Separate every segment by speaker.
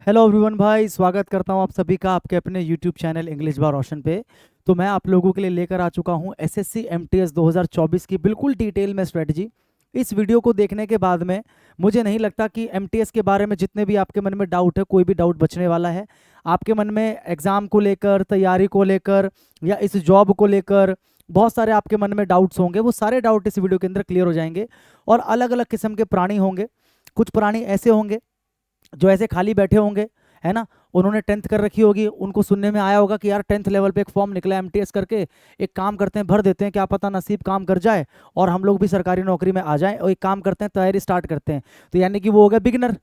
Speaker 1: Hello everyone भाई, स्वागत करता हूं आप सभी का आपके अपने यूट्यूब चैनल इंग्लिश बार रोशन पे। तो मैं आप लोगों के लिए लेकर आ चुका हूं एसएससी एमटीएस 2024 की बिल्कुल डिटेल में स्ट्रेटजी। इस वीडियो को देखने के बाद में मुझे नहीं लगता कि एमटीएस के बारे में जितने भी आपके मन में डाउट है कोई भी डाउट बचने वाला है। आपके मन में एग्ज़ाम को लेकर, तैयारी को लेकर या इस जॉब को लेकर बहुत सारे आपके मन में डाउट्स होंगे, वो सारे डाउट इस वीडियो के अंदर क्लियर हो जाएंगे। और अलग अलग किस्म के प्राणी होंगे। कुछ प्राणी ऐसे होंगे जो ऐसे खाली बैठे होंगे, है ना। उन्होंने टेंथ कर रखी होगी, उनको सुनने में आया होगा कि यार टेंथ लेवल पे एक फॉर्म निकला एमटीएस करके, एक काम करते हैं भर देते हैं, क्या पता नसीब काम कर जाए और हम लोग भी सरकारी नौकरी में आ जाएं। और एक काम करते हैं तैयारी स्टार्ट करते हैं। तो यानी कि वो हो गए बिगिनर,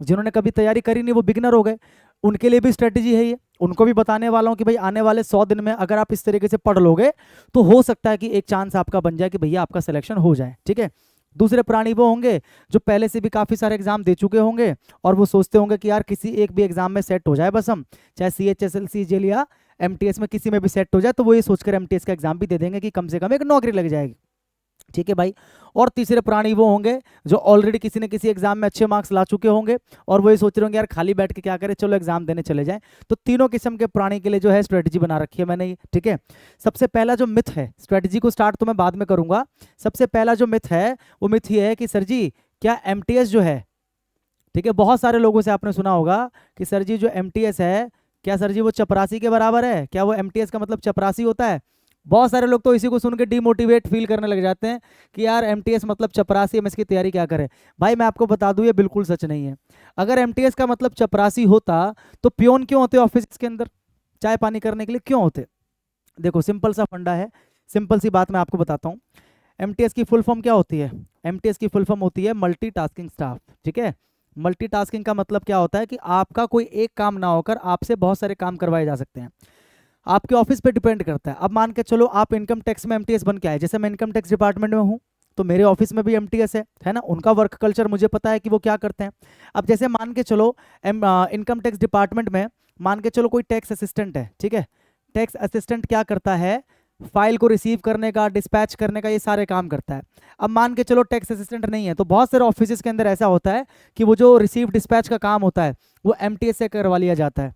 Speaker 1: जिन्होंने कभी तैयारी करी नहीं वो बिगिनर हो गए। उनके लिए भी स्ट्रेटजी है ये। उनको भी बताने वाला हूँ कि भाई आने वाले 100 दिन में अगर आप इस तरीके से पढ़ लोगे तो हो सकता है कि एक चांस आपका बन जाए कि भैया आपका सिलेक्शन हो जाए, ठीक है। दूसरे प्राणी वो होंगे जो पहले से भी काफ़ी सारे एग्जाम दे चुके होंगे और वो सोचते होंगे कि यार किसी एक भी एग्जाम में सेट हो जाए बस, हम चाहे CHSL CGL या एमटीएस में किसी में भी सेट हो जाए, तो वो ये सोचकर एमटीएस का एग्जाम भी दे देंगे कि कम से कम एक नौकरी लग जाएगी, ठीक है भाई। और तीसरे प्राणी वो होंगे जो ऑलरेडी किसी न किसी एग्जाम में अच्छे मार्क्स ला चुके होंगे और वो ये सोच रहे होंगे यार खाली बैठ के क्या करें, चलो एग्जाम देने चले जाएं। तो तीनों किस्म के प्राणी के लिए जो है स्ट्रेटजी बना रखी है मैंने ये, ठीक है। सबसे पहला जो मिथ है, स्ट्रेटजी को स्टार्ट तो मैं बाद में करूंगा। सबसे पहला जो मिथ है वो मिथ ये है कि सर जी क्या एमटीएस जो है, ठीक है, बहुत सारे लोगों से आपने सुना होगा कि सर जी जो एमटीएस है, क्या सर जी वो चपरासी के बराबर है, क्या वो एमटीएस का मतलब चपरासी होता है। बहुत सारे लोग तो इसी को सुन के डिमोटिवेट फील करने लग जाते हैं कि यार एमटीएस मतलब चपरासी, हम इसकी तैयारी क्या करें। भाई मैं आपको बता दूं ये बिल्कुल सच नहीं है। अगर एमटीएस का मतलब चपरासी होता तो पियोन क्यों होते ऑफिस के अंदर, चाय पानी करने के लिए क्यों होते। देखो सिंपल सा फंडा है, सिंपल सी बात मैं आपको बताता हूँ। एमटीएस की फुल फॉर्म क्या होती है। एमटीएस की फुल फॉर्म होती है मल्टीटास्किंग स्टाफ, ठीक है। मल्टीटास्किंग का मतलब क्या होता है कि आपका कोई एक काम ना होकर आपसे बहुत सारे काम करवाए जा सकते हैं। आपके ऑफिस पे डिपेंड करता है। अब मान के चलो आप इनकम टैक्स में एमटीएस बन के आए, जैसे मैं इनकम टैक्स डिपार्टमेंट में हूँ तो मेरे ऑफिस में भी एमटीएस है ना। उनका वर्क कल्चर मुझे पता है कि वो क्या करते हैं। अब जैसे मान के चलो इनकम टैक्स डिपार्टमेंट में मान के चलो कोई टैक्स असिस्टेंट है, ठीक है। टैक्स असिस्टेंट क्या करता है, फाइल को रिसीव करने का, डिस्पैच करने का, ये सारे काम करता है। अब मान के चलो टैक्स असिस्टेंट नहीं है तो बहुत सारे ऑफिस के अंदर ऐसा होता है कि वो जो रिसीव डिस्पैच का काम होता है वो एमटीएस से करवा लिया जाता है।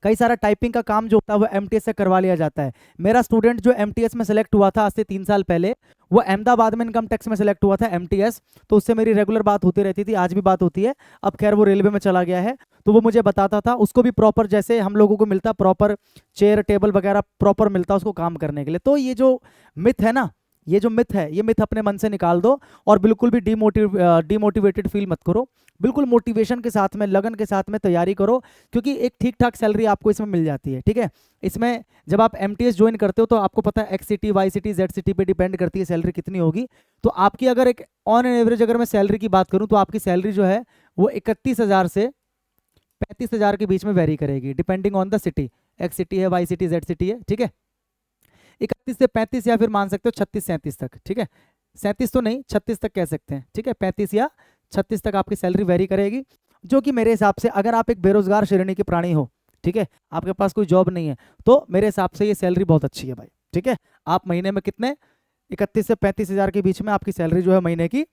Speaker 1: कई सारा टाइपिंग का काम जो होता है वो एमटीएस से करवा लिया जाता है। मेरा स्टूडेंट जो एमटीएस में सेलेक्ट हुआ था आज से 3 साल पहले, वो अहमदाबाद में इनकम टैक्स में सेलेक्ट हुआ था एमटीएस। तो उससे मेरी रेगुलर बात होती रहती थी, आज भी बात होती है। अब खैर वो रेलवे में चला गया है। तो वो मुझे बताता था, उसको भी प्रॉपर जैसे हम लोगों को मिलता प्रॉपर चेयर टेबल वगैरह प्रॉपर मिलता उसको काम करने के लिए। तो ये जो मिथ है ना, ये जो मिथ है, ये मिथ अपने मन से निकाल दो और बिल्कुल भी डिमोटिवेटेड फील मत करो। बिल्कुल मोटिवेशन के साथ में, लगन के साथ में तैयारी करो, क्योंकि एक ठीक ठाक सैलरी आपको इसमें मिल जाती है, ठीक है। इसमें जब आप एमटीएस ज्वाइन करते हो तो आपको पता है XCT YCT ZCT पे डिपेंड करती है सैलरी कितनी होगी। तो आपकी अगर एक ऑन एन एवरेज अगर मैं सैलरी की बात करूं तो आपकी सैलरी जो है वो 31,000 से 35,000 के बीच में वेरी करेगी, depending on the city. XCT है, YCT ZCT है, ठीक है। 31 से 35 या फिर मान सकते हो 36-37 तक, ठीक है। 37 तो नहीं, 36 तक कह सकते हैं, ठीक है। 35 या 36 तक आपकी सैलरी वेरी करेगी, जो कि मेरे हिसाब से अगर आप एक बेरोजगार श्रेणी के प्राणी हो, ठीक है, आपके पास कोई जॉब नहीं है, तो मेरे हिसाब से ये सैलरी बहुत अच्छी है भाई, ठीक है। आप महीने में कितने 31 से 35,000 के बीच में आपकी सैलरी जो है महीने की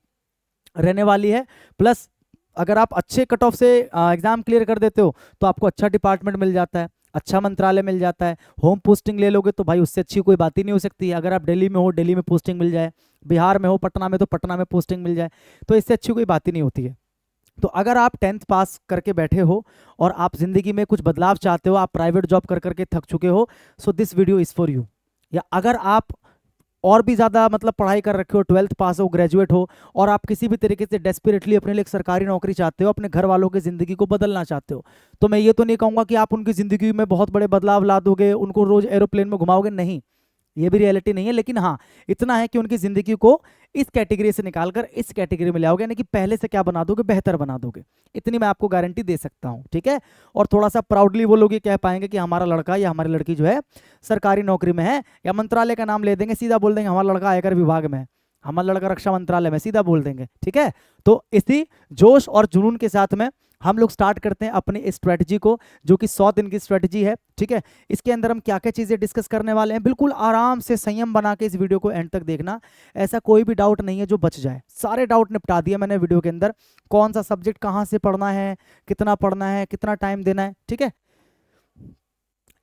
Speaker 1: रहने वाली है। प्लस अगर आप अच्छे कट ऑफ से एग्जाम क्लियर कर देते हो तो आपको अच्छा डिपार्टमेंट मिल जाता है, अच्छा मंत्रालय मिल जाता है। होम पोस्टिंग ले लोगे तो भाई उससे अच्छी कोई बात ही नहीं हो सकती है। अगर आप दिल्ली में हो दिल्ली में पोस्टिंग मिल जाए, बिहार में हो पटना में तो पटना में पोस्टिंग मिल जाए, तो इससे अच्छी कोई बात ही नहीं होती है। तो अगर आप 10th पास करके बैठे हो और आप जिंदगी में कुछ बदलाव चाहते हो, आप प्राइवेट जॉब कर करके थक चुके हो, so this video is for you. या अगर आप और भी ज़्यादा मतलब पढ़ाई कर रखे हो, 12th पास हो, ग्रेजुएट हो और आप किसी भी तरीके से डेस्परेटली अपने लिए एक सरकारी नौकरी चाहते हो, अपने घर वालों की ज़िंदगी को बदलना चाहते हो, तो मैं ये तो नहीं कहूँगा कि आप उनकी ज़िंदगी में बहुत बड़े बदलाव ला दोगे, उनको रोज़ एरोप्लेन में घुमाओगे, नहीं, ये भी रियलिटी नहीं है। लेकिन हाँ इतना है कि उनकी ज़िंदगी को इस कैटेगरी से निकालकर इस कैटेगरी में ले आओगे, यानी कि पहले से क्या बना दोगे, बेहतर बना दोगे। इतनी मैं आपको गारंटी दे सकता हूँ, ठीक है। और थोड़ा सा प्राउडली वो लोग ये कह पाएंगे कि हमारा लड़का या हमारी लड़की जो है सरकारी नौकरी में है, या मंत्रालय का नाम ले देंगे, सीधा बोल देंगे हमारा लड़का आयकर विभाग में है, हमारा लड़का रक्षा मंत्रालय में, सीधा बोल देंगे, ठीक है। तो इसी जोश और जुनून के साथ में हम लोग स्टार्ट करते हैं अपनी इस स्ट्रेटजी को, जो कि 100 दिन की स्ट्रेटजी है। ठीक है, इसके अंदर हम क्या क्या चीजें डिस्कस करने वाले हैं, बिल्कुल आराम से संयम बना के इस वीडियो को एंड तक देखना। ऐसा कोई भी डाउट नहीं है जो बच जाए, सारे डाउट निपटा दिए मैंने वीडियो के अंदर। कौन सा सब्जेक्ट कहाँ से पढ़ना है, कितना पढ़ना है, कितना टाइम देना है। ठीक है,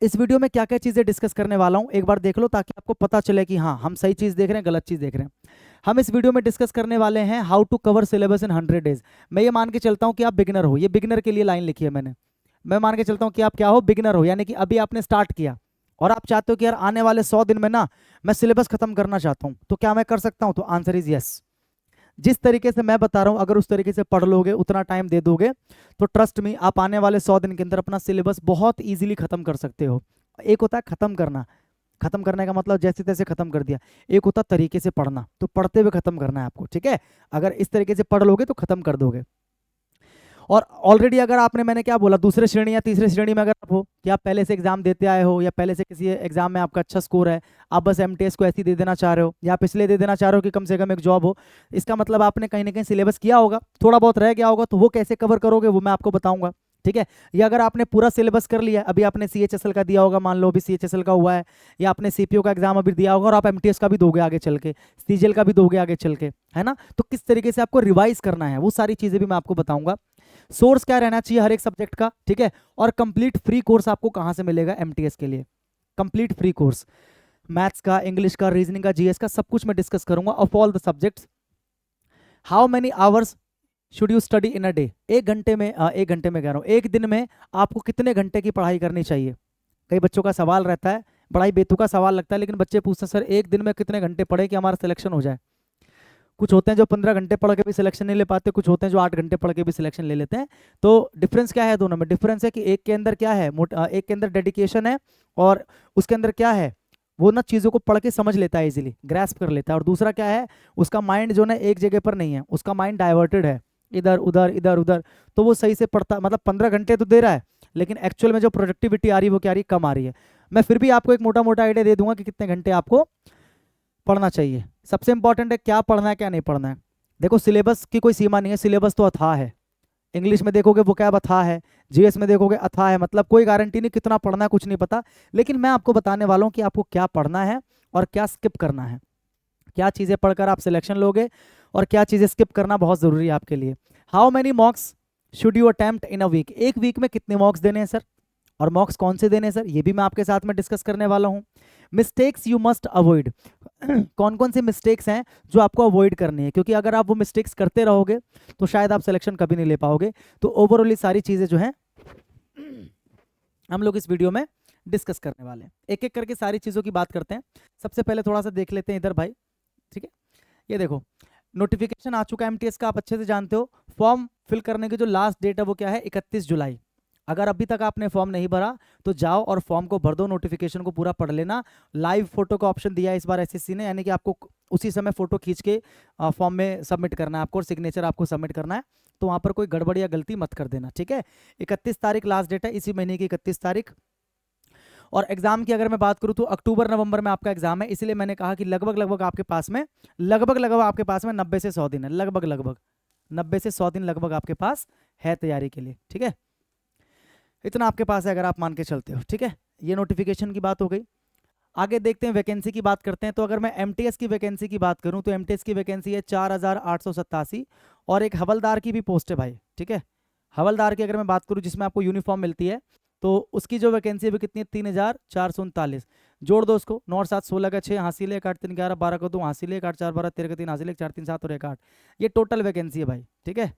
Speaker 1: इस वीडियो में क्या क्या चीजें डिस्कस करने वाला हूं एक बार देख लो, ताकि आपको पता चले कि हाँ हम सही चीज देख रहे हैं, गलत चीज देख रहे हैं। हम इस वीडियो में डिस्कस करने वाले हैं how to cover syllabus in 100 days. मैं ये मान के चलता हूं कि आप बिगिनर हो, ये बिगिनर के लिए लाइन लिखी है मैंने। मैं मान के चलता हूं कि आप क्या हो, बिगिनर हो, यानी कि अभी आपने स्टार्ट किया और आप चाहते हो कि यार आने वाले 100 दिन में ना मैं सिलेबस खत्म करना चाहता हूं, तो क्या मैं कर सकता हूं? तो आंसर इज यस। जिस तरीके से मैं बता रहा हूं, अगर उस तरीके से पढ़ लोगे, उतना टाइम दे दोगे, तो ट्रस्ट मी आप आने वाले 100 दिन के अंदर अपना सिलेबस बहुत इजीली खत्म कर सकते हो। एक होता है खत्म करना, खत्म करने का मतलब जैसे तैसे खत्म कर दिया। एक होता तरीके से पढ़ना, तो पढ़ते हुए खत्म करना है आपको। ठीक है, अगर इस तरीके से पढ़ लोगे तो खत्म कर दोगे। और ऑलरेडी अगर आपने, मैंने क्या बोला, दूसरे श्रेणी या तीसरे श्रेणी में अगर आप हो कि आप पहले से एग्जाम देते आए हो, या पहले से किसी एग्जाम में आपका अच्छा स्कोर है, आप बस एमटीएस को ऐसे ही दे देना चाह रहे हो, या आप इसलिए दे देना चाह रहे हो कि कम से कम एक जॉब हो, इसका मतलब आपने कहीं ना कहीं सिलेबस किया होगा, थोड़ा बहुत रह गया होगा, तो वो कैसे कवर करोगे वो मैं आपको बताऊंगा। ठीक है, या अगर आपने पूरा सिलेबस कर लिया, अभी आपने सीएचएसएल का दिया होगा, मान लो अभी सीएचएसएल का हुआ है, या आपने सीपीओ का एग्जाम अभी दिया होगा और आप एमटीएस का भी दोगे आगे चल के, सीजीएल का भी दोगे आगे चल के, है ना। तो किस तरीके से आपको रिवाइज करना है वो सारी चीजें भी मैं आपको बताऊंगा। सोर्स क्या रहना चाहिए हर एक सब्जेक्ट का, ठीक है, और कंप्लीट फ्री कोर्स आपको कहां से मिलेगा एमटीएस के लिए, कंप्लीट फ्री कोर्स, मैथ्स का, इंग्लिश का, रीजनिंग का, जीएस का, सब कुछ मैं डिस्कस करूंगा of all the subjects. How many hours should you study in a day, एक घंटे में, एक घंटे में कह रहा हूँ, एक दिन में आपको कितने घंटे की पढ़ाई करनी चाहिए। कई बच्चों का सवाल रहता है, बड़ा ही बेतुका सवाल लगता है, लेकिन बच्चे पूछते हैं सर एक दिन में कितने घंटे पढ़े कि हमारा सिलेक्शन हो जाए। कुछ होते हैं जो 15 घंटे पढ़ के भी सिलेक्शन नहीं ले पाते, कुछ होते हैं जो 8 घंटे पढ़ के भी सिलेक्शन ले लेते हैं। तो डिफरेंस क्या है दोनों में? डिफरेंस है कि एक के अंदर क्या है, एक के अंदर डेडिकेशन है, और उसके अंदर क्या है, वो ना चीज़ों को पढ़ के समझ लेता है, इजीली ग्रैस्प कर लेता है। और दूसरा क्या है, उसका माइंड जो ना एक जगह पर नहीं है, उसका माइंड डाइवर्टेड है, इधर उधर इधर उधर, तो वो सही से पढ़ता, मतलब 15 घंटे तो दे रहा है, लेकिन एक्चुअल में जो प्रोडक्टिविटी आ रही है वो क्या आ रही है, कम आ रही है। मैं फिर भी आपको एक मोटा मोटा आइडिया दे दूंगा कि कितने घंटे आपको पढ़ना चाहिए। सबसे इंपॉर्टेंट है क्या पढ़ना है क्या नहीं पढ़ना है। देखो सिलेबस की कोई सीमा नहीं है, सिलेबस तो अथाह है। इंग्लिश में देखोगे वो क्या अथाह है, जीएस में देखोगे अथाह है, मतलब कोई गारंटी नहीं कितना पढ़ना है, कुछ नहीं पता। लेकिन मैं आपको बताने वाला हूँ कि आपको क्या पढ़ना है और क्या स्किप करना है, क्या चीज़ें पढ़कर आप सिलेक्शन लोगे और क्या चीज़ें स्किप करना बहुत ज़रूरी है आपके लिए। How many mocks should you attempt in a week, एक वीक में कितने मॉक्स देने हैं सर, और मॉक्स कौन से देने हैं सर, ये भी मैं आपके साथ में डिस्कस करने वाला हूँ। मिस्टेक्स यू मस्ट अवॉइड, कौन कौन से मिस्टेक्स हैं जो आपको अवॉइड करनी है, क्योंकि अगर आप वो मिस्टेक्स करते रहोगे तो शायद आप सिलेक्शन कभी नहीं ले पाओगे। तो ओवरऑल सारी चीज़ें जो हैं हम लोग इस वीडियो में डिस्कस करने वाले हैं, एक एक करके सारी चीज़ों की बात करते हैं। सबसे पहले थोड़ा सा देख लेते हैं इधर भाई, ठीक है। ये देखो नोटिफिकेशन आ चुका है एमटीएस का, आप अच्छे से जानते हो। फॉर्म फिल करने की जो लास्ट डेट है वो क्या है, 31 जुलाई। अगर अभी तक आपने फॉर्म नहीं भरा तो जाओ और फॉर्म को भर दो, नोटिफिकेशन को पूरा पढ़ लेना। लाइव फोटो का ऑप्शन दिया है इस बार एसएससी ने, यानी कि आपको उसी समय फोटो खींच के फॉर्म में सबमिट करना है आपको, और सिग्नेचर आपको सबमिट करना है। तो वहाँ पर कोई गड़बड़ या गलती मत कर देना, ठीक है। 31 तारीख लास्ट डेट है, इसी महीने की 31 तारीख। और एग्जाम की अगर मैं बात करूँ तो अक्टूबर नवंबर में आपका एग्जाम है, इसलिए मैंने कहा कि लगभग लगभग आपके पास में, लगभग लगभग आपके पास में 90 से 100 दिन है, लगभग लगभग 90 से 100 दिन लगभग आपके पास है तैयारी के लिए, ठीक है। इतना आपके पास है अगर आप मान के चलते हो, ठीक है। ये नोटिफिकेशन की बात हो गई। आगे देखते हैं वैकेंसी की बात करते हैं। तो अगर मैं एमटीएस की वैकेंसी की बात करूं तो एमटीएस की वैकेंसी है 4887, और एक हवलदार की भी पोस्ट है भाई, ठीक है। हवलदार की अगर मैं बात करूं जिसमें आपको यूनिफॉर्म मिलती है, तो उसकी जो वैकेंसी है वो कितनी है, 3439। जोड़ दो उसको, 9 और 7 16 का 6, हासिल 1 8 3 11 12 को 2, हासिल 1 8 4 12 13 का 3, हासिल 1 4 3 7 और 1 8। ये टोटल वैकेंसी है भाई, ठीक है,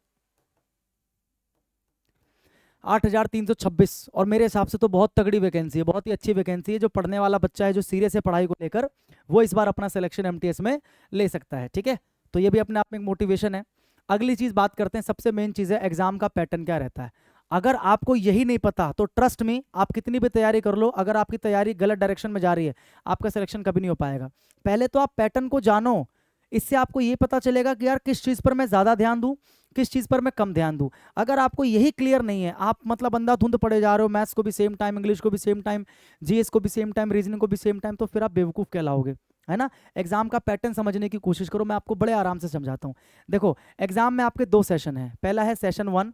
Speaker 1: 8326। और मेरे हिसाब से तो बहुत तगड़ी वैकेंसी है, बहुत ही अच्छी वैकेंसी है। जो पढ़ने वाला बच्चा है, जो सीरियस है पढ़ाई को लेकर, वो इस बार अपना सिलेक्शन एमटीएस में ले सकता है, ठीक है। तो ये भी अपने आप में एक मोटिवेशन है। अगली चीज बात करते हैं, सबसे मेन चीज है एग्जाम का पैटर्न क्या रहता है। अगर आपको यही नहीं पता तो ट्रस्ट मी, आप कितनी भी तैयारी कर लो, अगर आपकी तैयारी गलत डायरेक्शन में जा रही है, आपका सिलेक्शन कभी नहीं हो पाएगा। पहले तो आप पैटर्न को जानो, इससे आपको ये पता चलेगा कि यार किस चीज़ पर मैं ज़्यादा ध्यान दूं, किस चीज़ पर मैं कम ध्यान दूं। अगर आपको यही क्लियर नहीं है, आप मतलब अंधाधुंध पढ़े जा रहे हो, मैथ्स को भी सेम टाइम, इंग्लिश को भी सेम टाइम, जीएस को भी सेम टाइम, रीजनिंग को भी सेम टाइम, तो फिर आप बेवकूफ़ कहलाओगे, है ना। एग्जाम का पैटर्न समझने की कोशिश करो, मैं आपको बड़े आराम से समझाता हूँ। देखो एग्जाम में आपके 2 सेशन हैं, पहला है सेशन 1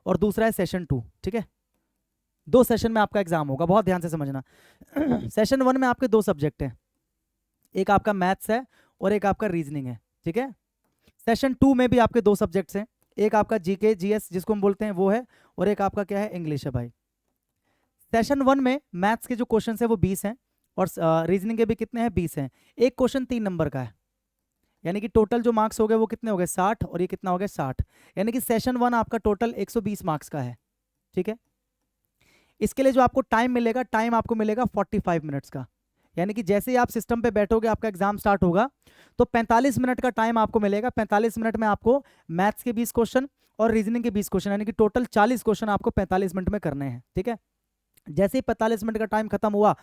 Speaker 1: और दूसरा है सेशन 2, ठीक है। 2 सेशन में आपका एग्जाम होगा, बहुत ध्यान से समझना। सेशन 1 में आपके 2 सब्जेक्ट हैं, एक आपका मैथ्स है और एक आपका रीजनिंग है, ठीक है। सेशन 2 में भी आपके 2 सब्जेक्ट्स हैं, एक आपका जीके जीएस जिसको हम बोलते हैं वो है, और एक आपका क्या है, इंग्लिश है भाई। सेशन 1 में मैथ्स के जो क्वेश्चन है वो 20 हैं, और रीजनिंग के भी कितने हैं, 20 हैं। एक क्वेश्चन 3 नंबर का है, यानी कि टोटल जो मार्क्स हो गए वो कितने हो गए, 60, और ये कितना हो गया, 60। यानी कि सेशन 1 आपका टोटल 120 मार्क्स का है, ठीक है। इसके लिए जो आपको टाइम मिलेगा, टाइम आपको मिलेगा 45 मिनट्स का। यानी कि जैसे ही आप सिस्टम पे बैठोगे, आपका एग्जाम स्टार्ट होगा, तो 45 मिनट का टाइम आपको मिलेगा। 45 मिनट में आपको मैथ्स के 20 क्वेश्चन और रीजनिंग के 20 क्वेश्चन, यानी कि टोटल 40 क्वेश्चन आपको 45 मिनट में करने हैं, ठीक है। जैसे ही 45 मिनट का टाइम खत्म हुआ,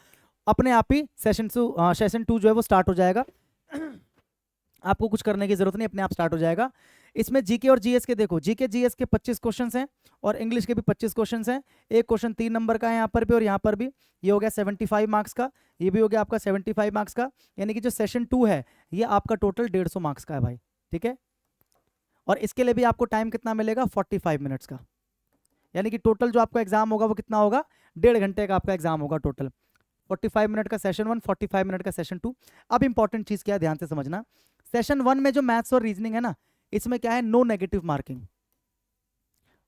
Speaker 1: अपने आप ही सेशन 2 जो है वो स्टार्ट हो जाएगा। आपको कुछ करने की जरूरत नहीं, अपने आप स्टार्ट हो जाएगा। इसमें जीके और जीएस के देखो, जीके जीएस के 25 क्वेश्चंस हैं और इंग्लिश के भी 25 क्वेश्चंस हैं। एक क्वेश्चन 3 नंबर का है यहाँ पर भी और यहाँ पर भी। ये हो गया 75 मार्क्स का, ये भी हो गया आपका 75 मार्क्स का। यानी कि जो सेशन 2 है ये आपका टोटल 150 मार्क्स का है भाई, ठीक है। और इसके लिए भी आपको टाइम कितना मिलेगा, 45 मिनट्स का। यानी कि टोटल जो आपका एग्जाम होगा वो कितना होगा, 1.5 घंटे का आपका एग्जाम होगा टोटल। 45 मिनट का सेशन 1, 45 मिनट का सेशन 2। अब इंपॉर्टेंट चीज क्या है, ध्यान से समझना। सेशन 1 में जो मैथ्स और रीजनिंग है ना, इसमें क्या है, no negative marking.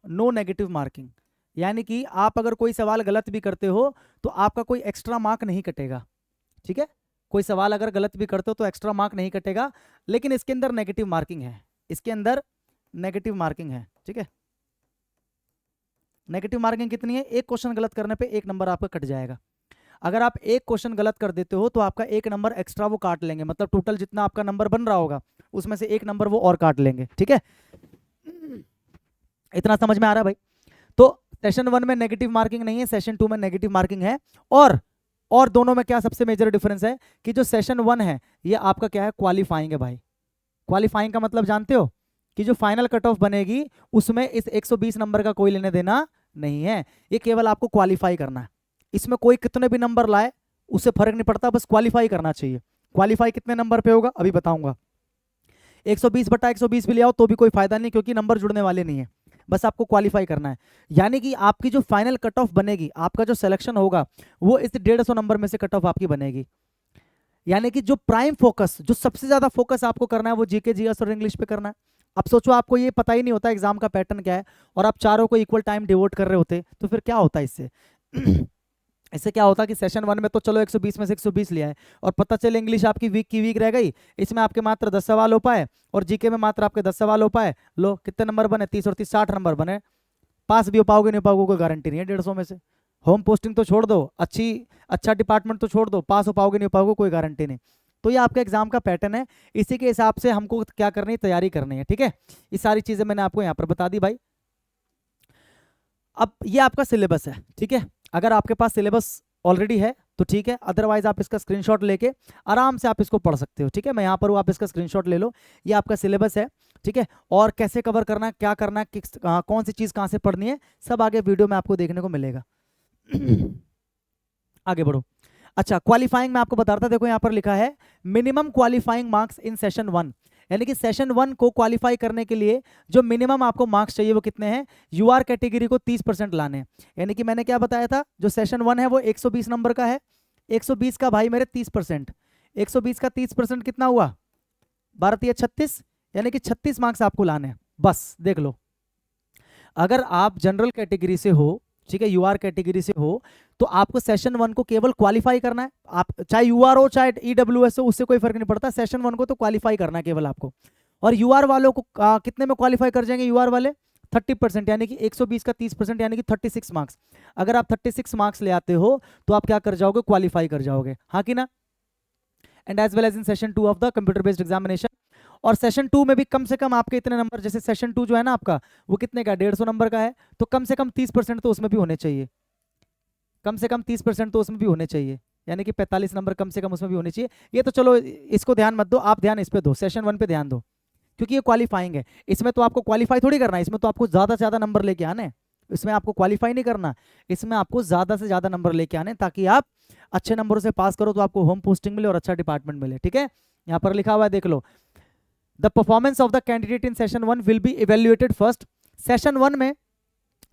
Speaker 1: No negative marking यानी कि आप अगर कोई सवाल गलत भी करते हो तो आपका कोई एक्स्ट्रा मार्क नहीं कटेगा, ठीक है। कोई सवाल अगर गलत भी करते हो तो एक्स्ट्रा मार्क नहीं कटेगा, लेकिन इसके अंदर नेगेटिव मार्किंग है, इसके अंदर नेगेटिव मार्किंग है, ठीक है। नेगेटिव मार्किंग कितनी है, एक क्वेश्चन गलत करने पे 1 नंबर आपका कट जाएगा। अगर आप एक क्वेश्चन गलत कर देते हो तो आपका 1 नंबर एक्स्ट्रा वो काट लेंगे, मतलब टोटल जितना आपका नंबर बन रहा होगा उसमें से 1 नंबर वो और काट लेंगे, ठीक है। इतना समझ में आ रहा है भाई। तो सेशन 1 में नेगेटिव मार्किंग नहीं है, सेशन 2 में नेगेटिव मार्किंग है। और दोनों में क्या सबसे मेजर डिफरेंस है कि जो सेशन 1 है ये आपका क्या है, क्वालिफाइंग है भाई। क्वालिफाइंग का मतलब जानते हो कि जो फाइनल कट ऑफ बनेगी उसमें इस 120 नंबर का कोई लेने देना नहीं है, ये केवल आपको क्वालिफाई करना है। इसमें कोई कितने भी नंबर लाए उससे फर्क नहीं पड़ता, बस क्वालिफाई करना चाहिए। क्वालिफाई कितने नंबर पे होगा अभी बताऊंगा। 120/120 भी ले आओ तो भी कोई फायदा नहीं, क्योंकि नंबर जुड़ने वाले नहीं है, बस आपको क्वालिफाई करना है। यानी कि आपकी जो फाइनल कट ऑफ बनेगी, आपका जो सिलेक्शन होगा वो इस 150 नंबर में से कट ऑफ आपकी बनेगी। यानी कि जो प्राइम फोकस, जो सबसे ज्यादा फोकस आपको करना है वो जीके जीएस और इंग्लिश पे करना है। अब सोचो आपको ये पता ही नहीं होता एग्जाम का पैटर्न क्या है और आप चारों को इक्वल टाइम डिवोट कर रहे होते तो फिर क्या होता है इससे। इससे क्या होता कि सेशन 1 में तो चलो 120 में से 120 लिया है और पता चले इंग्लिश आपकी वीक की वीक रह गई, इसमें आपके मात्र 10 सवाल हो पाए और जीके में मात्र आपके 10 सवाल हो पाए। लो कितने नंबर बने, 30 और 30 60 नंबर बने। पास भी हो पाओगे नहीं पाओगे कोई गारंटी नहीं है 150 में से। होम पोस्टिंग तो छोड़ दो, अच्छा डिपार्टमेंट तो छोड़ दो, पास हो पाओगे नहीं हो पाओगे कोई गारंटी नहीं। तो ये आपका एग्जाम का पैटर्न है, इसी के हिसाब से हमको क्या करनी है, तैयारी करनी है, ठीक है। ये सारी चीजें मैंने आपको यहाँ पर बता दी भाई। अब ये आपका सिलेबस है, ठीक है। अगर आपके पास सिलेबस ऑलरेडी है तो ठीक है, अदरवाइज आप इसका स्क्रीनशॉट लेके आराम से आप इसको पढ़ सकते हो, ठीक है। मैं यहाँ पर हूँ, आप इसका स्क्रीनशॉट ले लो। ये आपका सिलेबस है, ठीक है। और कैसे कवर करना है, क्या करना है, कौन सी चीज कहाँ से पढ़नी है, सब आगे वीडियो में आपको देखने को मिलेगा। आगे बढ़ो। अच्छा, क्वालिफाइंग में आपको बता रहा था, देखो यहाँ पर लिखा है minimum qualifying marks in session 1। यानी कि सेशन 1 को क्वालिफाई करने के लिए जो मिनिमम आपको मार्क्स चाहिए वो कितने हैं, यूआर कैटेगरी को 30% लाने हैं। यानी कि मैंने क्या बताया था, जो सेशन 1 है वो 120 नंबर का है, 120 का भाई मेरे 30%, 120 का 30% कितना हुआ, 12 36, यानी कि 36 मार्क्स आपको लाने हैं। बस देख लो, अगर आप जनरल कैटेगरी से हो, ठीक है, यूआर कैटेगरी से हो, तो आपको सेशन 1 को केवल क्वालिफाई करना है। आप चाहे यूआर हो चाहे ईडब्ल्यूएस हो, उससे कोई फर्क नहीं पड़ता, सेशन 1 को तो क्वालिफाई करना है केवल आपको। और यूआर वालों को कितने में क्वालिफाई कर जाएंगे यूआर वाले, 30%, यानी कि 120 का 30% यानी कि 36 मार्क्स। अगर आप 36 मार्क्स ले आते हो तो आप क्या कर जाओगे, क्वालिफाई कर जाओगे, हाँ कि ना। And as well as in session 2 of the computer based examination. और सेशन 2 में भी कम से कम आपके इतने नंबर, जैसे सेशन 2 जो है ना आपका वो कितने का, 150 नंबर का है, तो कम से कम 30% तो उसमें भी होने चाहिए, कम से कम 30% तो उसमें भी होने चाहिए, यानी कि 45 नंबर कम से कम उसमें भी होने चाहिए। ये तो चलो इसको ध्यान मत दो, आप ध्यान इस पे दो, सेशन 1 पे ध्यान दो, क्योंकि ये क्वालिफाइंग है। इसमें तो आपको क्वालिफाई थोड़ी करना है, इसमें तो आपको ज्यादा से ज्यादा नंबर लेके आने हैं, इसमें आपको क्वालिफाई नहीं करना, इसमें आपको ज्यादा से ज्यादा नंबर लेके आने ताकि आप अच्छे नंबरों से पास करो तो आपको होम पोस्टिंग मिले और अच्छा डिपार्टमेंट मिले, ठीक है। यहाँ पर लिखा हुआ है देख लो, the performance of the candidate in session 1 will be evaluated first. Session 1 में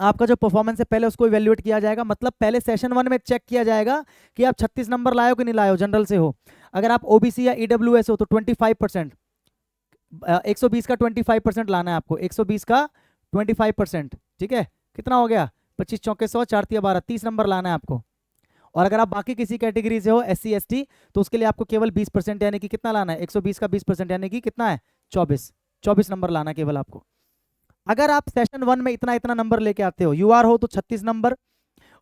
Speaker 1: आपका जो परफॉर्मेंस है पहले उसको इवेल्युएट किया जाएगा, मतलब पहले सेशन 1 में चेक किया जाएगा कि आप 36 नंबर लाए हो कि नहीं लाए हो, जनरल से हो। अगर आप ओबीसी या ईडब्ल्यूएस हो तो 25%, 120 का 25% लाना है आपको, 120 का 25%, ठीक है, कितना हो गया, 25 चौके 100, 4 तिया 12, 30 नंबर लाना है आपको। और अगर आप बाकी किसी कैटेगरी से हो, SC ST, तो उसके लिए आपको केवल 20% यानी कि कितना लाना है, 120 का 20% यानी कि कितना है, 24 नंबर लाना केवल आपको। अगर आप सेशन 1 में इतना इतना नंबर लेके आते हो, यूआर हो तो 36 नंबर,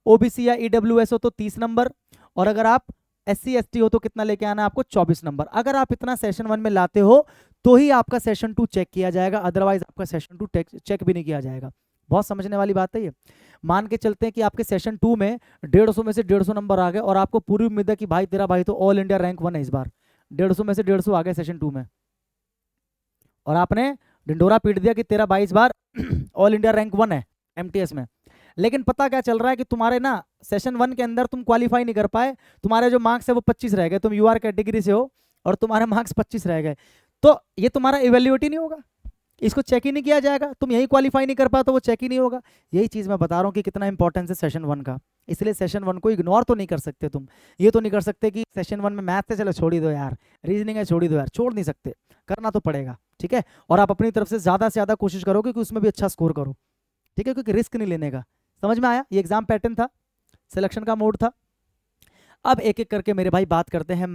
Speaker 1: ओबीसी या ईडब्ल्यूएस हो तो 30 नंबर, और अगर आप SC ST हो तो कितना लेके आना है आपको, 24 नंबर। अगर आप इतना सेशन 1 में लाते हो तो ही आपका सेशन 2 चेक किया जाएगा, अदरवाइज आपका सेशन 2 चेक भी नहीं किया जाएगा। बहुत समझने वाली बात है ये। मान के चलते हैं कि आपके सेशन 2 में 150 में से 150 नंबर आ गए, और आपको पूरी उम्मीद है कि भाई तेरा भाई तो ऑल इंडिया रैंक 1 है इस बार, 150 में से 150 आ गए सेशन 2 में, और आपने ढिंडोरा पीट दिया कि तेरा भाई इस बार ऑल इंडिया रैंक 1 है MTS में। लेकिन पता क्या चल रहा है कि तुम्हारे ना सेशन 1 के अंदर तुम क्वालिफाई नहीं कर पाए, तुम्हारे जो मार्क्स है वो 25 रह गए, तुम यूआर कैटेगरी से हो और तुम्हारे मार्क्स 25 रह गए, तो ये तुम्हारा इवेल्युएट ही नहीं होगा, इसको चेक ही नहीं किया जाएगा, तुम यही क्वालिफाई नहीं कर पाते तो वो चेक ही नहीं होगा। यही चीज़ मैं बता रहा हूँ कि कितना इंपॉर्टेंस है सेशन 1 का। इसलिए सेशन 1 को इग्नोर तो नहीं कर सकते तुम, ये तो नहीं कर सकते कि सेशन 1 में मैथ है चलो छोड़ ही दो यार, रीजनिंग है छोड़ ही दो यार, छोड़ नहीं सकते, करना तो पड़ेगा, ठीक है। और आप अपनी तरफ से ज़्यादा कोशिश करोगे कि उसमें भी अच्छा स्कोर करो, ठीक है, क्योंकि रिस्क नहीं लेने का। समझ में आया, ये एग्जाम पैटर्न था, सिलेक्शन का मोड था। अब एक एक करके मेरे भाई बात करते हैं,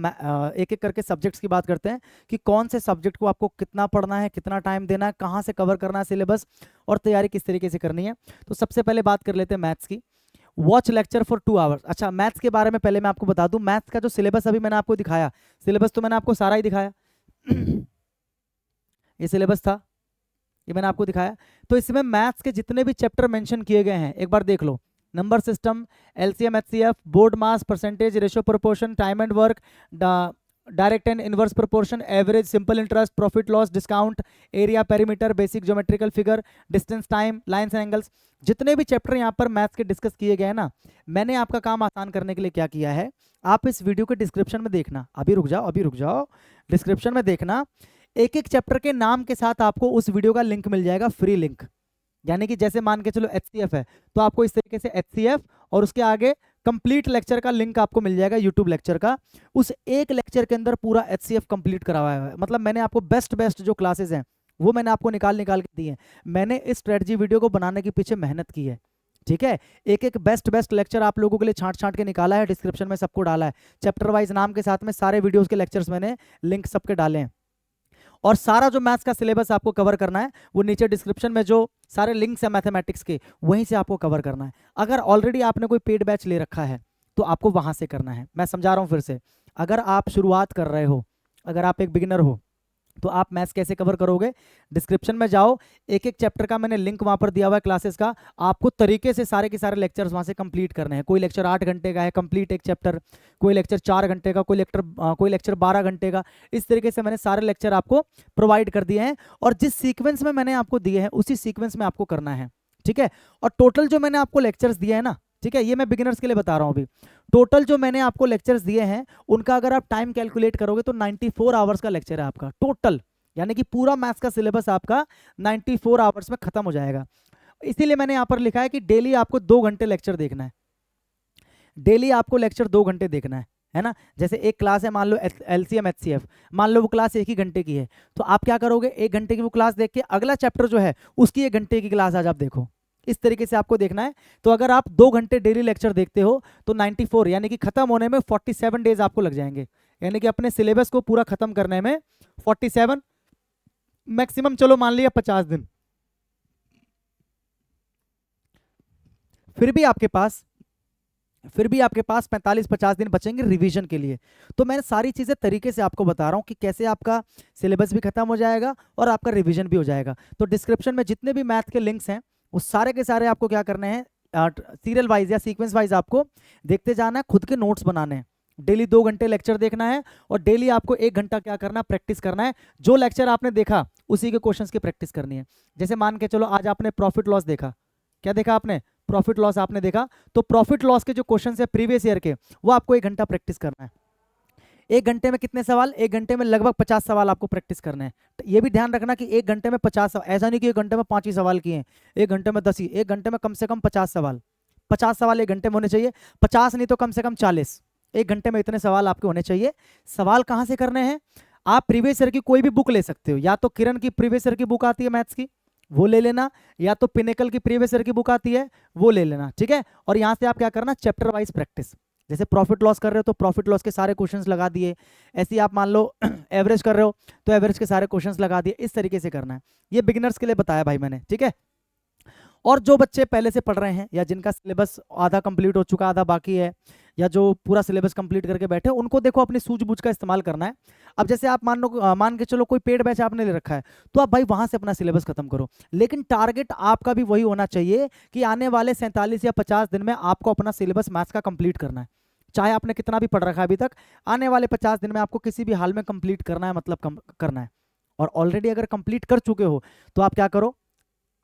Speaker 1: एक एक करके सब्जेक्ट्स की बात करते हैं कि कौन से सब्जेक्ट को आपको कितना पढ़ना है, कितना टाइम देना है, कहाँ से कवर करना है सिलेबस, और तैयारी किस तरीके से करनी है। तो सबसे पहले बात कर लेते हैं मैथ्स की। Watch lecture for 2 hours. अच्छा, मैथ्स के बारे में पहले मैं आपको बता दूं, मैथ्स का जो सिलेबस अभी मैंने आपको दिखाया, सिलेबस तो मैंने आपको सारा ही दिखाया ये सिलेबस था, ये मैंने आपको दिखाया। तो इसमें मैथ्स के जितने भी चैप्टर मेंशन किए गए हैं एक बार देख लो। Number system, LCM HCF, BODMAS, percentage, ratio proportion, time and work, direct and inverse proportion, average, simple interest, profit loss, discount, area, perimeter, basic geometrical figure, distance, time, lines and angles, जितने भी chapter यहाँ पर maths के discuss किए गए हैं ना, मैंने आपका काम आसान करने के लिए क्या किया है, आप इस वीडियो के डिस्क्रिप्शन में देखना, अभी रुक जाओ, डिस्क्रिप्शन में देखना, एक एक चैप्टर के नाम के साथ आपको उस वीडियो का लिंक मिल जाएगा, फ्री लिंक। यानी कि जैसे मान के चलो HCF है तो आपको इस तरीके से HCF और उसके आगे कंप्लीट लेक्चर का लिंक आपको मिल जाएगा, यूट्यूब लेक्चर का। उस एक लेक्चर के अंदर पूरा HCF कंप्लीट करवाया हुआ है, मतलब मैंने आपको बेस्ट जो क्लासेस हैं वो मैंने आपको निकाल के दी है। मैंने इस स्ट्रेटजी वीडियो को बनाने के पीछे मेहनत की है, ठीक है। एक एक बेस्ट लेक्चर आप लोगों के लिए छांट के निकाला है, डिस्क्रिप्शन में सबको डाला है, चैप्टर वाइज नाम के साथ में सारे वीडियोस के लेक्चर्स मैंने लिंक सबके डाले हैं। और सारा जो मैथ्स का सिलेबस आपको कवर करना है वो नीचे डिस्क्रिप्शन में जो सारे लिंक्स हैं मैथमेटिक्स के, वहीं से आपको कवर करना है। अगर ऑलरेडी आपने कोई पेड बैच ले रखा है तो आपको वहां से करना है। मैं समझा रहा हूं फिर से, अगर आप शुरुआत कर रहे हो, अगर आप एक बिगिनर हो, तो आप मैथ्स कैसे कवर करोगे, डिस्क्रिप्शन में जाओ, एक एक चैप्टर का मैंने लिंक वहां पर दिया हुआ है क्लासेस का, आपको तरीके से सारे के सारे लेक्चर्स वहां से कंप्लीट करने हैं। कोई लेक्चर 8 घंटे का है कंप्लीट एक चैप्टर, कोई लेक्चर 4 घंटे का, कोई लेक्चर 12 घंटे का। इस तरीके से मैंने सारे लेक्चर आपको प्रोवाइड कर दिए हैं, और जिस सीक्वेंस में मैंने आपको दिए हैं उसी सीक्वेंस में आपको करना है, ठीक है। और टोटल जो मैंने आपको लेक्चर्स दिए हैं ना, ठीक है, ये मैं बिगिनर्स के लिए बता रहा हूँ अभी, टोटल जो मैंने आपको लेक्चर्स दिए हैं उनका अगर आप टाइम कैलकुलेट करोगे तो 94 आवर्स का लेक्चर है आपका टोटल, यानी कि पूरा मैथ्स का सिलेबस आपका 94 आवर्स में खत्म हो जाएगा। इसीलिए मैंने यहाँ पर लिखा है कि डेली आपको 2 घंटे लेक्चर देखना है, डेली आपको लेक्चर 2 घंटे देखना है ना। जैसे एक क्लास है मान लो LCM HCF, मान लो वो क्लास 1 ही घंटे की है, तो आप क्या करोगे, 1 घंटे की वो क्लास देख के अगला चैप्टर जो है उसकी 1 घंटे की क्लास आज आप देखो, इस तरीके से आपको देखना है। तो अगर आप 2 घंटे डेली लेक्चर देखते हो तो 94 यानी कि खत्म होने में 47 डेज आपको लग जाएंगे, यानी कि अपने सिलेबस को पूरा खत्म करने में 47, मैक्सिमम चलो मान लिया 50 दिन। फिर भी आपके पास 45-50 दिन बचेंगे रिवीजन के लिए। तो मैं सारी चीज़ें तरीके से आपको बता रहा हूँ कि कैसे आपका सिलेबस भी खत्म हो जाएगा और आपका रिवीजन भी हो जाएगा। तो डिस्क्रिप्शन में जितने भी मैथ के लिंक्स हैं वो सारे के सारे आपको क्या करने हैं, सीरियल वाइज या सीक्वेंस वाइज आपको देखते जाना है, खुद के नोट्स बनाने हैं, डेली 2 घंटे लेक्चर देखना है और डेली आपको 1 घंटा क्या करना है, प्रैक्टिस करना है। जो लेक्चर आपने देखा उसी के क्वेश्चंस की प्रैक्टिस करनी है। जैसे मान के चलो आज आपने प्रॉफिट लॉस देखा, क्या देखा आपने, प्रॉफिट लॉस आपने देखा, तो प्रॉफिट लॉस के जो क्वेश्चन है प्रीवियस ईयर के वो आपको 1 घंटा प्रैक्टिस करना है। 1 घंटे में कितने सवाल? 1 घंटे में लगभग 50 सवाल आपको प्रैक्टिस करने हैं। तो ये भी ध्यान रखना कि 1 घंटे में 50 सवाल, ऐसा नहीं कि 1 घंटे में 5 ही सवाल किए हैं, 1 घंटे में 10 ही, 1 घंटे में कम से कम 50 सवाल। 50 सवाल 1 घंटे में होने चाहिए, 50 नहीं तो कम से कम 40। 1 घंटे में इतने सवाल आपके होने चाहिए। सवाल कहाँ से करने हैं? आप प्रीवियस ईयर की कोई भी बुक ले सकते हो, या तो किरण की प्रीवियस ईयर की बुक आती है मैथ्स की, वो ले लेना, या तो पिनेकल की प्रीवियस ईयर की बुक आती है, वो ले लेना, ठीक है। और यहाँ से आप क्या करना, चैप्टर वाइज प्रैक्टिस। जैसे प्रॉफिट लॉस कर रहे हो तो प्रॉफिट लॉस के सारे क्वेश्चंस लगा दिए, ऐसे ही आप मान लो एवरेज कर रहे हो तो एवरेज के सारे क्वेश्चंस लगा दिए, इस तरीके से करना है। ये बिगिनर्स के लिए बताया भाई मैंने, ठीक है। और जो बच्चे पहले से पढ़ रहे हैं या जिनका सिलेबस आधा कंप्लीट हो चुका, आधा बाकी है, या जो पूरा सिलेबस कंप्लीट करके बैठे, उनको देखो अपनी सूझबूझ का इस्तेमाल करना है। अब जैसे आप मान के चलो कोई पेड बैच आपने ले रखा है, तो आप भाई वहां से अपना सिलेबस खत्म करो, लेकिन टारगेट आपका भी वही होना चाहिए कि आने वाले 47 या 50 दिन में आपको अपना सिलेबस मैथ्स का कंप्लीट करना है। चाहे आपने कितना भी पढ़ रखा है अभी तक, आने वाले 50 दिन में आपको किसी भी हाल में कंप्लीट करना है, मतलब करना है। और ऑलरेडी अगर कंप्लीट कर चुके हो तो आप क्या करो,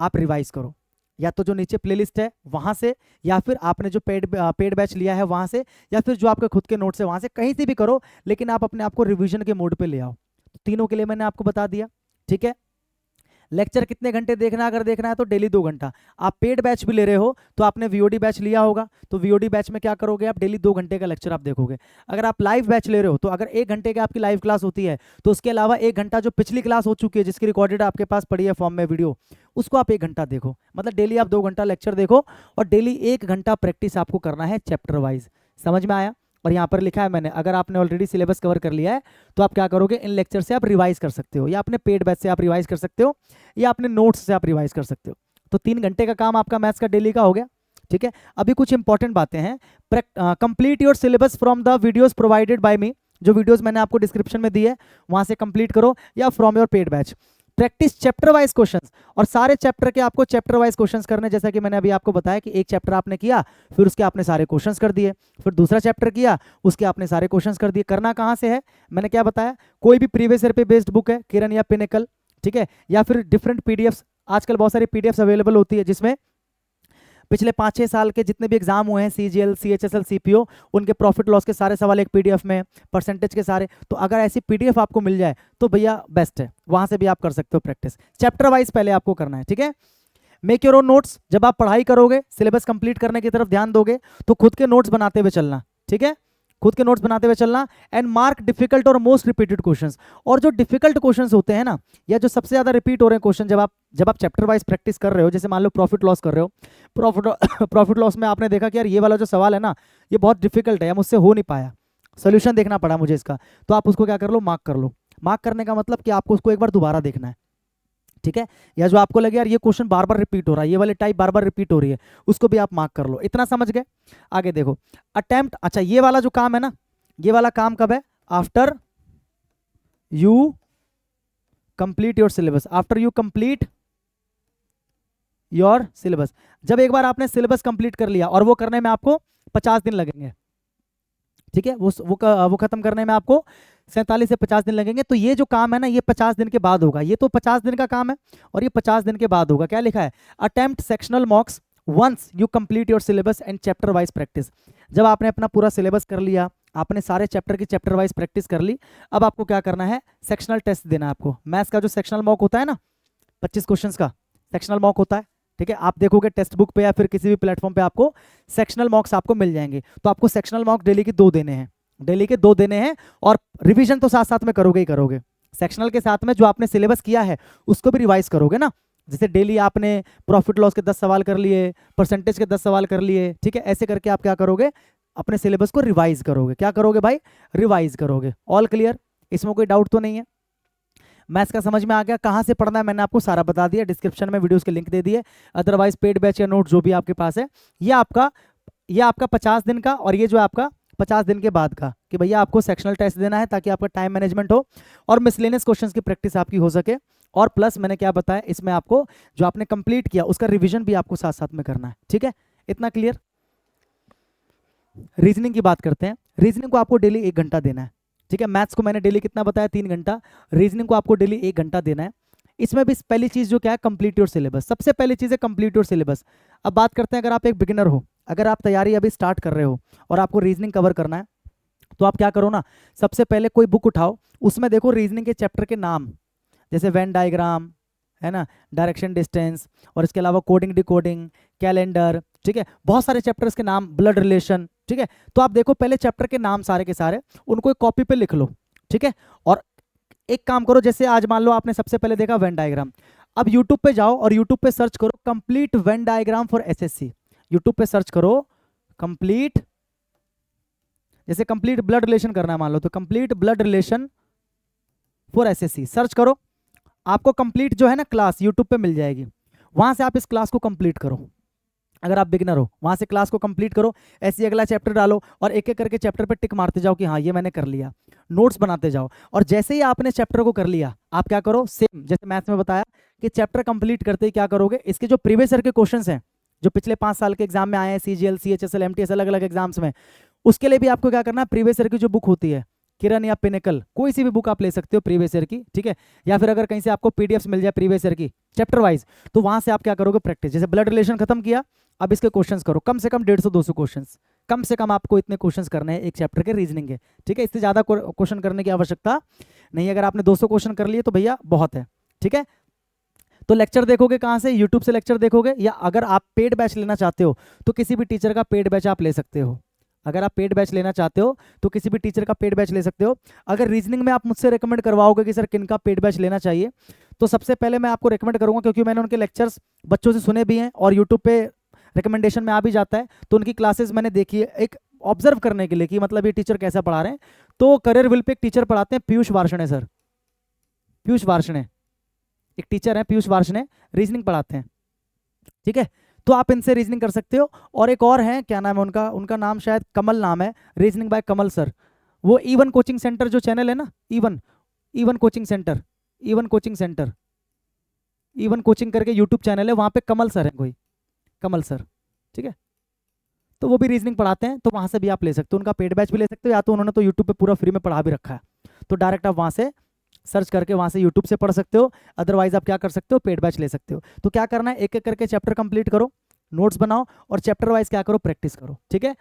Speaker 1: आप रिवाइज करो, या तो जो नीचे प्लेलिस्ट है वहां से, या फिर आपने जो पेड बैच लिया है वहां से, या फिर जो आपके खुद के नोट्स है वहां से, कहीं से भी करो, लेकिन आप अपने आप को रिवीजन के मोड पे ले आओ। तीनों के लिए मैंने आपको बता दिया, ठीक है। लेक्चर कितने घंटे देखना है? अगर देखना है तो डेली 2 घंटा। आप पेड बैच भी ले रहे हो तो आपने वीओडी बैच लिया होगा, तो वीओडी बैच में क्या करोगे, आप डेली 2 घंटे का लेक्चर आप देखोगे। अगर आप लाइव बैच ले रहे हो तो अगर 1 घंटे की आपकी लाइव क्लास होती है, तो उसके अलावा 1 घंटा जो पिछली क्लास हो चुकी है, जिसकी रिकॉर्डेड आपके पास पड़ी है फॉर्म में वीडियो, उसको आप 1 घंटा देखो। मतलब डेली आप 2 घंटा लेक्चर देखो और डेली 1 घंटा प्रैक्टिस आपको करना है चैप्टर वाइज। समझ में आया? और यहाँ पर लिखा है मैंने, अगर आपने ऑलरेडी सिलेबस कवर कर लिया है तो आप क्या करोगे, इन लेक्चर से आप रिवाइज कर सकते हो, या अपने पेड बैच से आप रिवाइज कर सकते हो, या अपने नोट्स से आप रिवाइज कर सकते हो। तो 3 घंटे का काम आपका मैथ्स का डेली का हो गया, ठीक है। अभी कुछ इंपॉर्टेंट बातें हैं। Complete your syllabus from the videos provided by me. जो वीडियोज मैंने आपको डिस्क्रिप्शन में दी है वहां से कंप्लीट करो, या from your paid batch. Practice chapter wise questions, और सारे चैप्टर के आपको चैप्टर वाइज क्वेश्चंस करने, जैसा कि मैंने अभी आपको बताया कि एक चैप्टर आपने किया, फिर उसके आपने सारे क्वेश्चंस कर दिए, फिर दूसरा चैप्टर किया, उसके आपने सारे क्वेश्चंस कर दिए। करना कहाँ से है, मैंने क्या बताया, कोई भी प्रीवियस ईयर पे बेस्ड बुक है, किरण या पिनेकल, ठीक है, या फिर डिफरेंट पीडीएफ्स, आजकल बहुत सारी पीडीएफ्स अवेलेबल होती है जिसमें पिछले 5-6 साल के जितने भी एग्जाम हुए हैं, सीजीएल, सीएचएसएल, सीपीओ, उनके प्रॉफिट लॉस के सारे सवाल एक पीडीएफ में, परसेंटेज के सारे। तो अगर ऐसी पीडीएफ आपको मिल जाए तो भैया बेस्ट है, वहां से भी आप कर सकते हो प्रैक्टिस। चैप्टर वाइज पहले आपको करना है, ठीक है। Make your own notes. जब आप पढ़ाई करोगे, सिलेबस कंप्लीट करने की तरफ ध्यान दोगे, तो खुद के नोट्स बनाते हुए चलना, ठीक है, खुद के नोट्स बनाते हुए चलना। एंड मार्क डिफिकल्ट और मोस्ट रिपीटेड क्वेश्चंस। और जो डिफिकल्ट क्वेश्चंस होते हैं ना, या जो सबसे ज्यादा रिपीट हो रहे हैं क्वेश्चन, जब आप चैप्टर वाइज प्रैक्टिस कर रहे हो, जैसे मान लो प्रॉफिट लॉस कर रहे हो, प्रॉफिट लॉस में आपने देखा कि यार ये वाला जो सवाल है ना, ये बहुत डिफिकल्ट है, मुझसे हो नहीं पाया, सोल्यूशन देखना पड़ा मुझे इसका, तो आप उसको क्या कर लो, मार्क कर लो। मार्क करने का मतलब कि आपको उसको एक बार दोबारा देखना है, ठीक है। या जो आपको लगे यार ये क्वेश्चन बार बार रिपीट हो रहा है, ये वाली टाइप बार बार रिपीट हो रही है, उसको भी आप मार्क कर लो। इतना समझ गए? आगे देखो, अटेम्प्ट। अच्छा, ये वाला जो काम है ना, ये वाला काम कब है, after you complete your syllabus. After you complete your syllabus, जब एक बार आपने सिलेबस कंप्लीट कर लिया, और वो करने में आपको 50 दिन लगेंगे, ठीक है, वो खत्म करने में आपको 47 से 50 दिन लगेंगे। तो ये जो काम है ना, ये 50 दिन के बाद होगा। ये तो 50 दिन का काम है और ये 50 दिन के बाद होगा। क्या लिखा है, attempt sectional mocks once you complete your syllabus and chapter wise practice. जब आपने अपना पूरा सिलेबस कर लिया, आपने सारे चैप्टर की चैप्टर वाइज प्रैक्टिस कर ली, अब आपको क्या करना है, सेक्शनल टेस्ट देना है आपको। मैथ्स का जो सेक्शनल मॉक होता है ना, 25 क्वेश्चंस का सेक्शनल मॉक होता है, ठीक है। आप देखोगे टेक्स्ट बुक पे या फिर किसी भी प्लेटफॉर्म पे आपको सेक्शनल मॉक्स आपको मिल जाएंगे। तो आपको सेक्शनल मॉक डेली के 2 देने हैं, डेली के 2 देने हैं, और रिवीजन तो साथ साथ में करोगे ही करोगे। सेक्शनल के साथ में जो आपने सिलेबस किया है उसको भी रिवाइज करोगे ना। जैसे डेली आपने प्रॉफिट लॉस के 10 सवाल कर लिए, परसेंटेज के 10 सवाल कर लिए, ठीक है। ऐसे करके आप क्या करोगे, अपने सिलेबस को रिवाइज करोगे। क्या करोगे भाई, रिवाइज करोगे। All clear? इसमें कोई डाउट तो नहीं है? मैथ्स का समझ में आ गया? कहाँ से पढ़ना है मैंने आपको सारा बता दिया, डिस्क्रिप्शन में वीडियोस के लिंक दे दिए। अदरवाइज पेड बैच या नोट जो भी आपके पास है, ये आपका 50 दिन का, और ये जो आपका 50 दिन के बाद का, कि भैया आपको सेक्शनल टेस्ट देना है ताकि आपका टाइम मैनेजमेंट हो और मिसलेनियस क्वेश्चंस की प्रैक्टिस आपकी हो सके। और प्लस मैंने क्या बताया, इसमें आपको जो आपने कंप्लीट किया उसका रिवीजन भी आपको साथ साथ में करना है, ठीक है। इतना क्लियर? रीजनिंग की बात करते हैं। रीजनिंग को आपको डेली 1 घंटा देना है, ठीक है। मैथ्स को मैंने डेली कितना बताया, 3 घंटा। रीजनिंग को आपको डेली 1 घंटा देना है। इसमें भी पहली चीज जो क्या है, कंप्लीट योर सिलेबस। सबसे पहली चीज है कंप्लीट योर सिलेबस। अब बात करते हैं, अगर आप एक बिगिनर हो, अगर आप तैयारी अभी स्टार्ट कर रहे हो और आपको रीजनिंग कवर करना है, तो आप क्या करो ना, सबसे पहले कोई बुक उठाओ, उसमें देखो रीजनिंग के चैप्टर के नाम, जैसे वेन डायग्राम है ना, डायरेक्शन डिस्टेंस, और इसके अलावा कोडिंग डिकोडिंग, कैलेंडर, ठीक है, बहुत सारे चैप्टर्स के नाम, ब्लड रिलेशन, ठीक है। तो आप देखो पहले चैप्टर के नाम सारे के सारे, उनको एक कॉपी पे लिख लो, ठीक है। और एक काम करो, जैसे आज मान लो आपने सबसे पहले देखा वेन डायग्राम, अब यूट्यूब पे जाओ और यूट्यूब पे सर्च करो complete Venn diagram for SSC. YouTube पे सर्च करो कंप्लीट, जैसे कंप्लीट ब्लड रिलेशन करना है मान लो, तो complete blood relation for SSC search करो, आपको कंप्लीट जो है ना क्लास यूट्यूब पे मिल जाएगी, वहां से आप इस क्लास को कंप्लीट करो। अगर आप बिगनर हो वहां से क्लास को कंप्लीट करो, ऐसे अगला चैप्टर डालो और एक एक करके चैप्टर पे टिक मारते जाओ कि हाँ ये मैंने कर लिया, नोट्स बनाते जाओ। और जैसे ही आपने चैप्टर को कर लिया, आप क्या करो, सेम जैसे मैथ्स में बताया कि चैप्टर कंप्लीट करते ही क्या करोगे, इसके जो प्रीवियस ईयर के क्वेश्चंस हैं, जो पिछले 5 साल के एग्जाम में आए हैं, सीजीएल, सीएचएसएल, एमटीएस, अलग अलग एग्जाम्स में, उसके लिए भी आपको क्या करना है, प्रीवियस ईयर की जो बुक होती है, किरण या पिनेकल, कोई सी भी बुक आप ले सकते हो प्रीवियस ईयर की, ठीक है। या फिर अगर कहीं से आपको पीडीएफ्स मिल जाए प्रीवियस ईयर की चैप्टर वाइज, तो वहां से आप क्या करोगे, प्रैक्टिस। जैसे ब्लड रिलेशन खत्म किया, अब इसके क्वेश्चंस करो, कम से कम 150-200 क्वेश्चंस, कम से कम आपको इतने क्वेश्चंस करने हैं एक चैप्टर के रीजनिंग के, ठीक है। इससे ज्यादा क्वेश्चन करने की आवश्यकता नहीं, अगर आपने 200 क्वेश्चन कर लिए तो भैया बहुत है, ठीक है। तो लेक्चर देखोगे कहाँ से, यूट्यूब से लेक्चर देखोगे, या अगर आप पेड बैच लेना चाहते हो तो किसी भी टीचर का पेड बैच आप ले सकते हो। अगर आप पेड बैच लेना चाहते हो तो किसी भी टीचर का पेड बैच ले सकते हो। अगर रीजनिंग में आप मुझसे रेकमेंड करवाओगे कि सर किन का पेड बैच लेना चाहिए, तो सबसे पहले मैं आपको रेकमेंड करूंगा, क्योंकि मैंने उनके लेक्चर्स बच्चों से सुने भी हैं और यूट्यूब पे रिकमेंडेशन में आ भी जाता है, तो उनकी क्लासेस मैंने देखी है एक ऑब्जर्व करने के लिए कि मतलब ये टीचर कैसा पढ़ा रहे हैं। तो करियर विल पे एक टीचर पढ़ाते हैं, पीयूष वार्ष्णेय सर, पीयूष वार्ष्णेय एक टीचर है, पीयूष वार्ष्णेय रीजनिंग पढ़ाते हैं, ठीक है। तो आप इनसे रीजनिंग कर सकते हो। और एक और है, क्या नाम है उनका, उनका नाम शायद कमल नाम है, रीजनिंग बाय कमल सर। वो इवन कोचिंग सेंटर जो चैनल है ना, even even coaching centre, even coaching centre, even coaching करके यूट्यूब चैनल है, वहां पे कमल सर है कोई, कमल सर, ठीक है। तो वो भी रीजनिंग पढ़ाते हैं, तो वहां से भी आप ले सकते हो, उनका पेड बैच भी ले सकते हो, या तो उन्होंने तो यूट्यूब पे पूरा फ्री में पढ़ा भी रखा है, तो डायरेक्ट आप वहां से सर्च करके वहां से यूट्यूब से पढ़ सकते हो। अदरवाइज आप क्या कर सकते हो, पेड बैच ले सकते हो। तो क्या करना है, एक एक करके चैप्टर कंप्लीट करो, नोट्स बनाओ और चैप्टर वाइज क्या करो, प्रैक्टिस करो, ठीक है।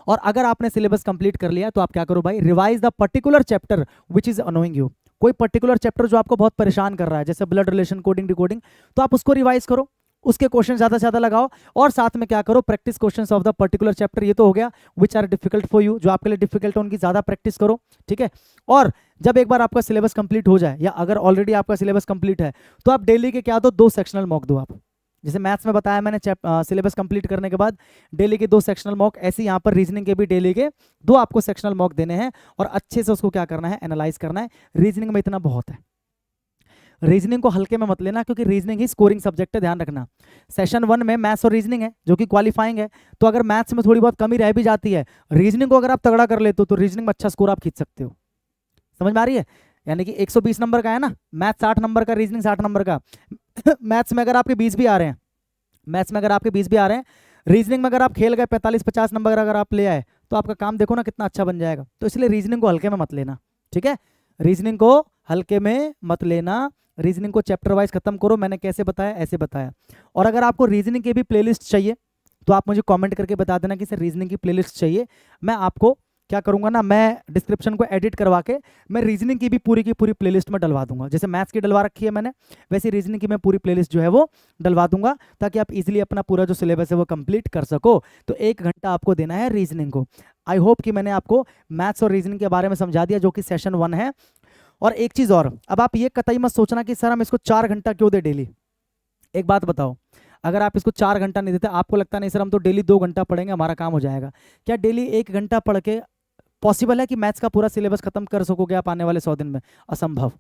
Speaker 1: और अगर आपने सिलेबस कंप्लीट कर लिया तो आप क्या करो भाई, revise the particular chapter which is annoying you. कोई पर्टिकुलर चैप्टर जो आपको बहुत परेशान कर रहा है, जैसे ब्लड रिलेशन, कोडिंग डिकोडिंग, तो आप उसको रिवाइज करो, उसके क्वेश्चन ज्यादा से ज्यादा लगाओ, और साथ में क्या करो, practice questions of the particular chapter. ये तो हो गया which are difficult for you, जो आपके लिए डिफिकल्ट है उनकी ज्यादा प्रैक्टिस करो, ठीक है। और जब एक बार आपका सिलेबस कंप्लीट हो जाए, या अगर ऑलरेडी आपका सिलेबस कंप्लीट है, तो आप डेली के क्या दो, 2 सेक्शनल मॉक दो आप। जैसे मैथ्स में बताया मैंने, सिलेबस कंप्लीट करने के बाद डेली के 2 सेक्शनल मॉक, ऐसे यहाँ पर रीजनिंग के भी डेली के 2 आपको सेक्शनल मॉक देने हैं, और अच्छे से उसको क्या करना है, एनालाइज करना है। रीजनिंग में इतना बहुत है, रीजनिंग को हल्के में मत लेना, क्योंकि रीजनिंग ही स्कोरिंग सब्जेक्ट है, ध्यान रखना। सेशन 1 में मैथ्स और रीजनिंग है जो कि क्वालिफाइंग है, तो अगर मैथ्स में थोड़ी बहुत कमी रह भी जाती है, रीजनिंग को अगर आप तगड़ा कर लेते हो तो रीजनिंग में अच्छा स्कोर आप खींच सकते हो। समझ में आ रही है, यानी कि 120 नंबर का है ना मैथ्स, 60 नंबर का रीजनिंग, 60 नंबर का मैथ्स में अगर आपके 20 भी आ रहे हैं, मैथ्स में अगर आपके 20 भी आ रहे हैं, रीजनिंग में अगर आप खेल गए 45-50 नंबर अगर आप ले आए, तो आपका काम देखो ना कितना अच्छा बन जाएगा। तो इसलिए रीजनिंग को हल्के में मत लेना, ठीक है। रीजनिंग को हल्के में मत लेना, रीजनिंग को चैप्टर वाइज खत्म करो, मैंने कैसे बताया ऐसे बताया। और अगर आपको रीजनिंग की भी प्लेलिस्ट चाहिए तो आप मुझे कमेंट करके बता देना कि सर रीजनिंग की प्लेलिस्ट चाहिए, मैं आपको क्या करूंगा ना, मैं डिस्क्रिप्शन को एडिट करवा के मैं रीजनिंग की भी पूरी प्लेलिस्ट में डलवा दूंगा। जैसे मैथ्स की डलवा रखी है मैंने, वैसे रीजनिंग की मैं पूरी प्लेलिस्ट जो है वो डलवा दूंगा, ताकि आप इजीली अपना पूरा जो सिलेबस है वो कंप्लीट कर सको। तो 1 घंटा आपको देना है रीजनिंग को। आई होप कि मैंने आपको मैथ्स और रीजनिंग के बारे में समझा दिया, जो कि सेशन 1 है। और एक चीज़ और, अब आप ये कतई मत सोचना कि सर हम इसको 4 घंटा क्यों दे डेली। एक बात बताओ, अगर आप इसको 4 घंटा नहीं देते, आपको लगता नहीं सर हम तो डेली 2 घंटा पढ़ेंगे हमारा काम हो जाएगा, क्या डेली 1 घंटा पढ़ के पॉसिबल है कि मैथ्स का पूरा सिलेबस खत्म कर सकोगे आप आने वाले 100 दिन में? असंभव,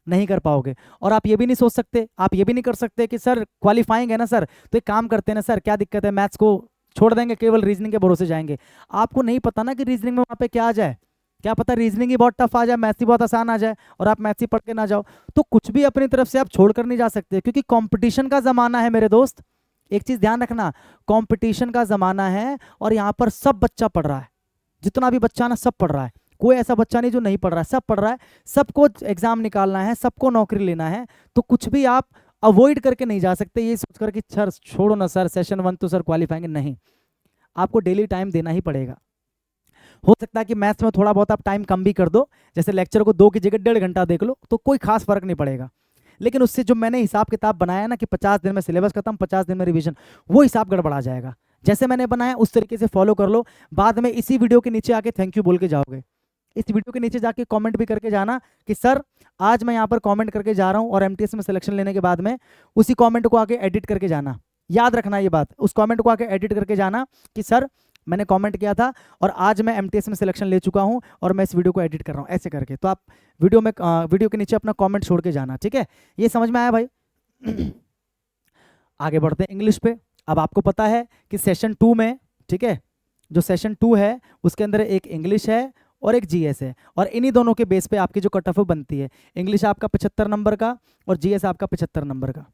Speaker 1: नहीं कर पाओगे। और आप ये भी नहीं सोच सकते, आप ये भी नहीं कर सकते कि सर क्वालिफाइंग है ना सर, तो एक काम करते हैं ना सर, क्या दिक्कत है, मैथ्स को छोड़ देंगे, केवल रीजनिंग के भरोसे जाएंगे। आपको नहीं पता ना कि रीजनिंग में वहाँ पे क्या आ जाए, क्या पता रीजनिंग ही बहुत टफ आ जाए, मैथ्स ही बहुत आसान आ जाए और आप मैथ्स ही पढ़ के ना जाओ। तो कुछ भी अपनी तरफ से आप छोड़ कर नहीं जा सकते, क्योंकि कंपटीशन का ज़माना है मेरे दोस्त। एक चीज़ ध्यान रखना, कंपटीशन का ज़माना है और यहाँ पर सब बच्चा पढ़ रहा है, जितना भी बच्चा ना सब पढ़ रहा है, कोई ऐसा बच्चा नहीं जो नहीं पढ़ रहा है, सब पढ़ रहा है, सबको एग्जाम निकालना है, सबको नौकरी लेना है। तो कुछ भी आप अवॉइड करके नहीं जा सकते ये सोचकर कि सर छोड़ो ना सर, सेशन 1 तो सर क्वालिफाएंगे, नहीं, आपको डेली टाइम देना ही पड़ेगा। हो सकता है कि मैथ्स में थोड़ा बहुत आप टाइम कम भी कर दो, जैसे लेक्चर को 2 की जगह 1.5 घंटा देख लो, तो कोई खास फर्क नहीं पड़ेगा। लेकिन उससे जो मैंने हिसाब किताब बनाया ना कि 50 दिन में सिलेबस खत्म, 50 दिन में रिवीजन, वो हिसाब गड़बड़ा जाएगा। जैसे मैंने बनाया उस तरीके से फॉलो कर लो। बाद में इसी वीडियो के नीचे आके थैंक यू बोल के जाओगे। इस वीडियो के नीचे जाके कमेंट भी करके जाना कि सर आज मैं यहाँ पर कमेंट करके जा रहा हूँ, और एमटीएस में सिलेक्शन लेने के बाद में उसी कमेंट को आके एडिट करके जाना। याद रखना ये बात, उस कमेंट को आके एडिट करके जाना कि सर मैंने कमेंट किया था और आज मैं एमटीएस में सिलेक्शन ले चुका हूँ और मैं इस वीडियो को एडिट कर रहा हूँ, ऐसे करके। तो आप वीडियो के नीचे अपना कमेंट छोड़ के जाना, ठीक है। ये समझ में आया भाई? आगे बढ़ते हैं इंग्लिश पे। अब आपको पता है कि सेशन 2 में, ठीक है, जो सेशन 2 है उसके अंदर एक इंग्लिश है और एक जीएस है, और इन्हीं दोनों के बेस पे आपकी जो कट ऑफ बनती है, इंग्लिश आपका 75 नंबर का और जीएस आपका 75 नंबर का।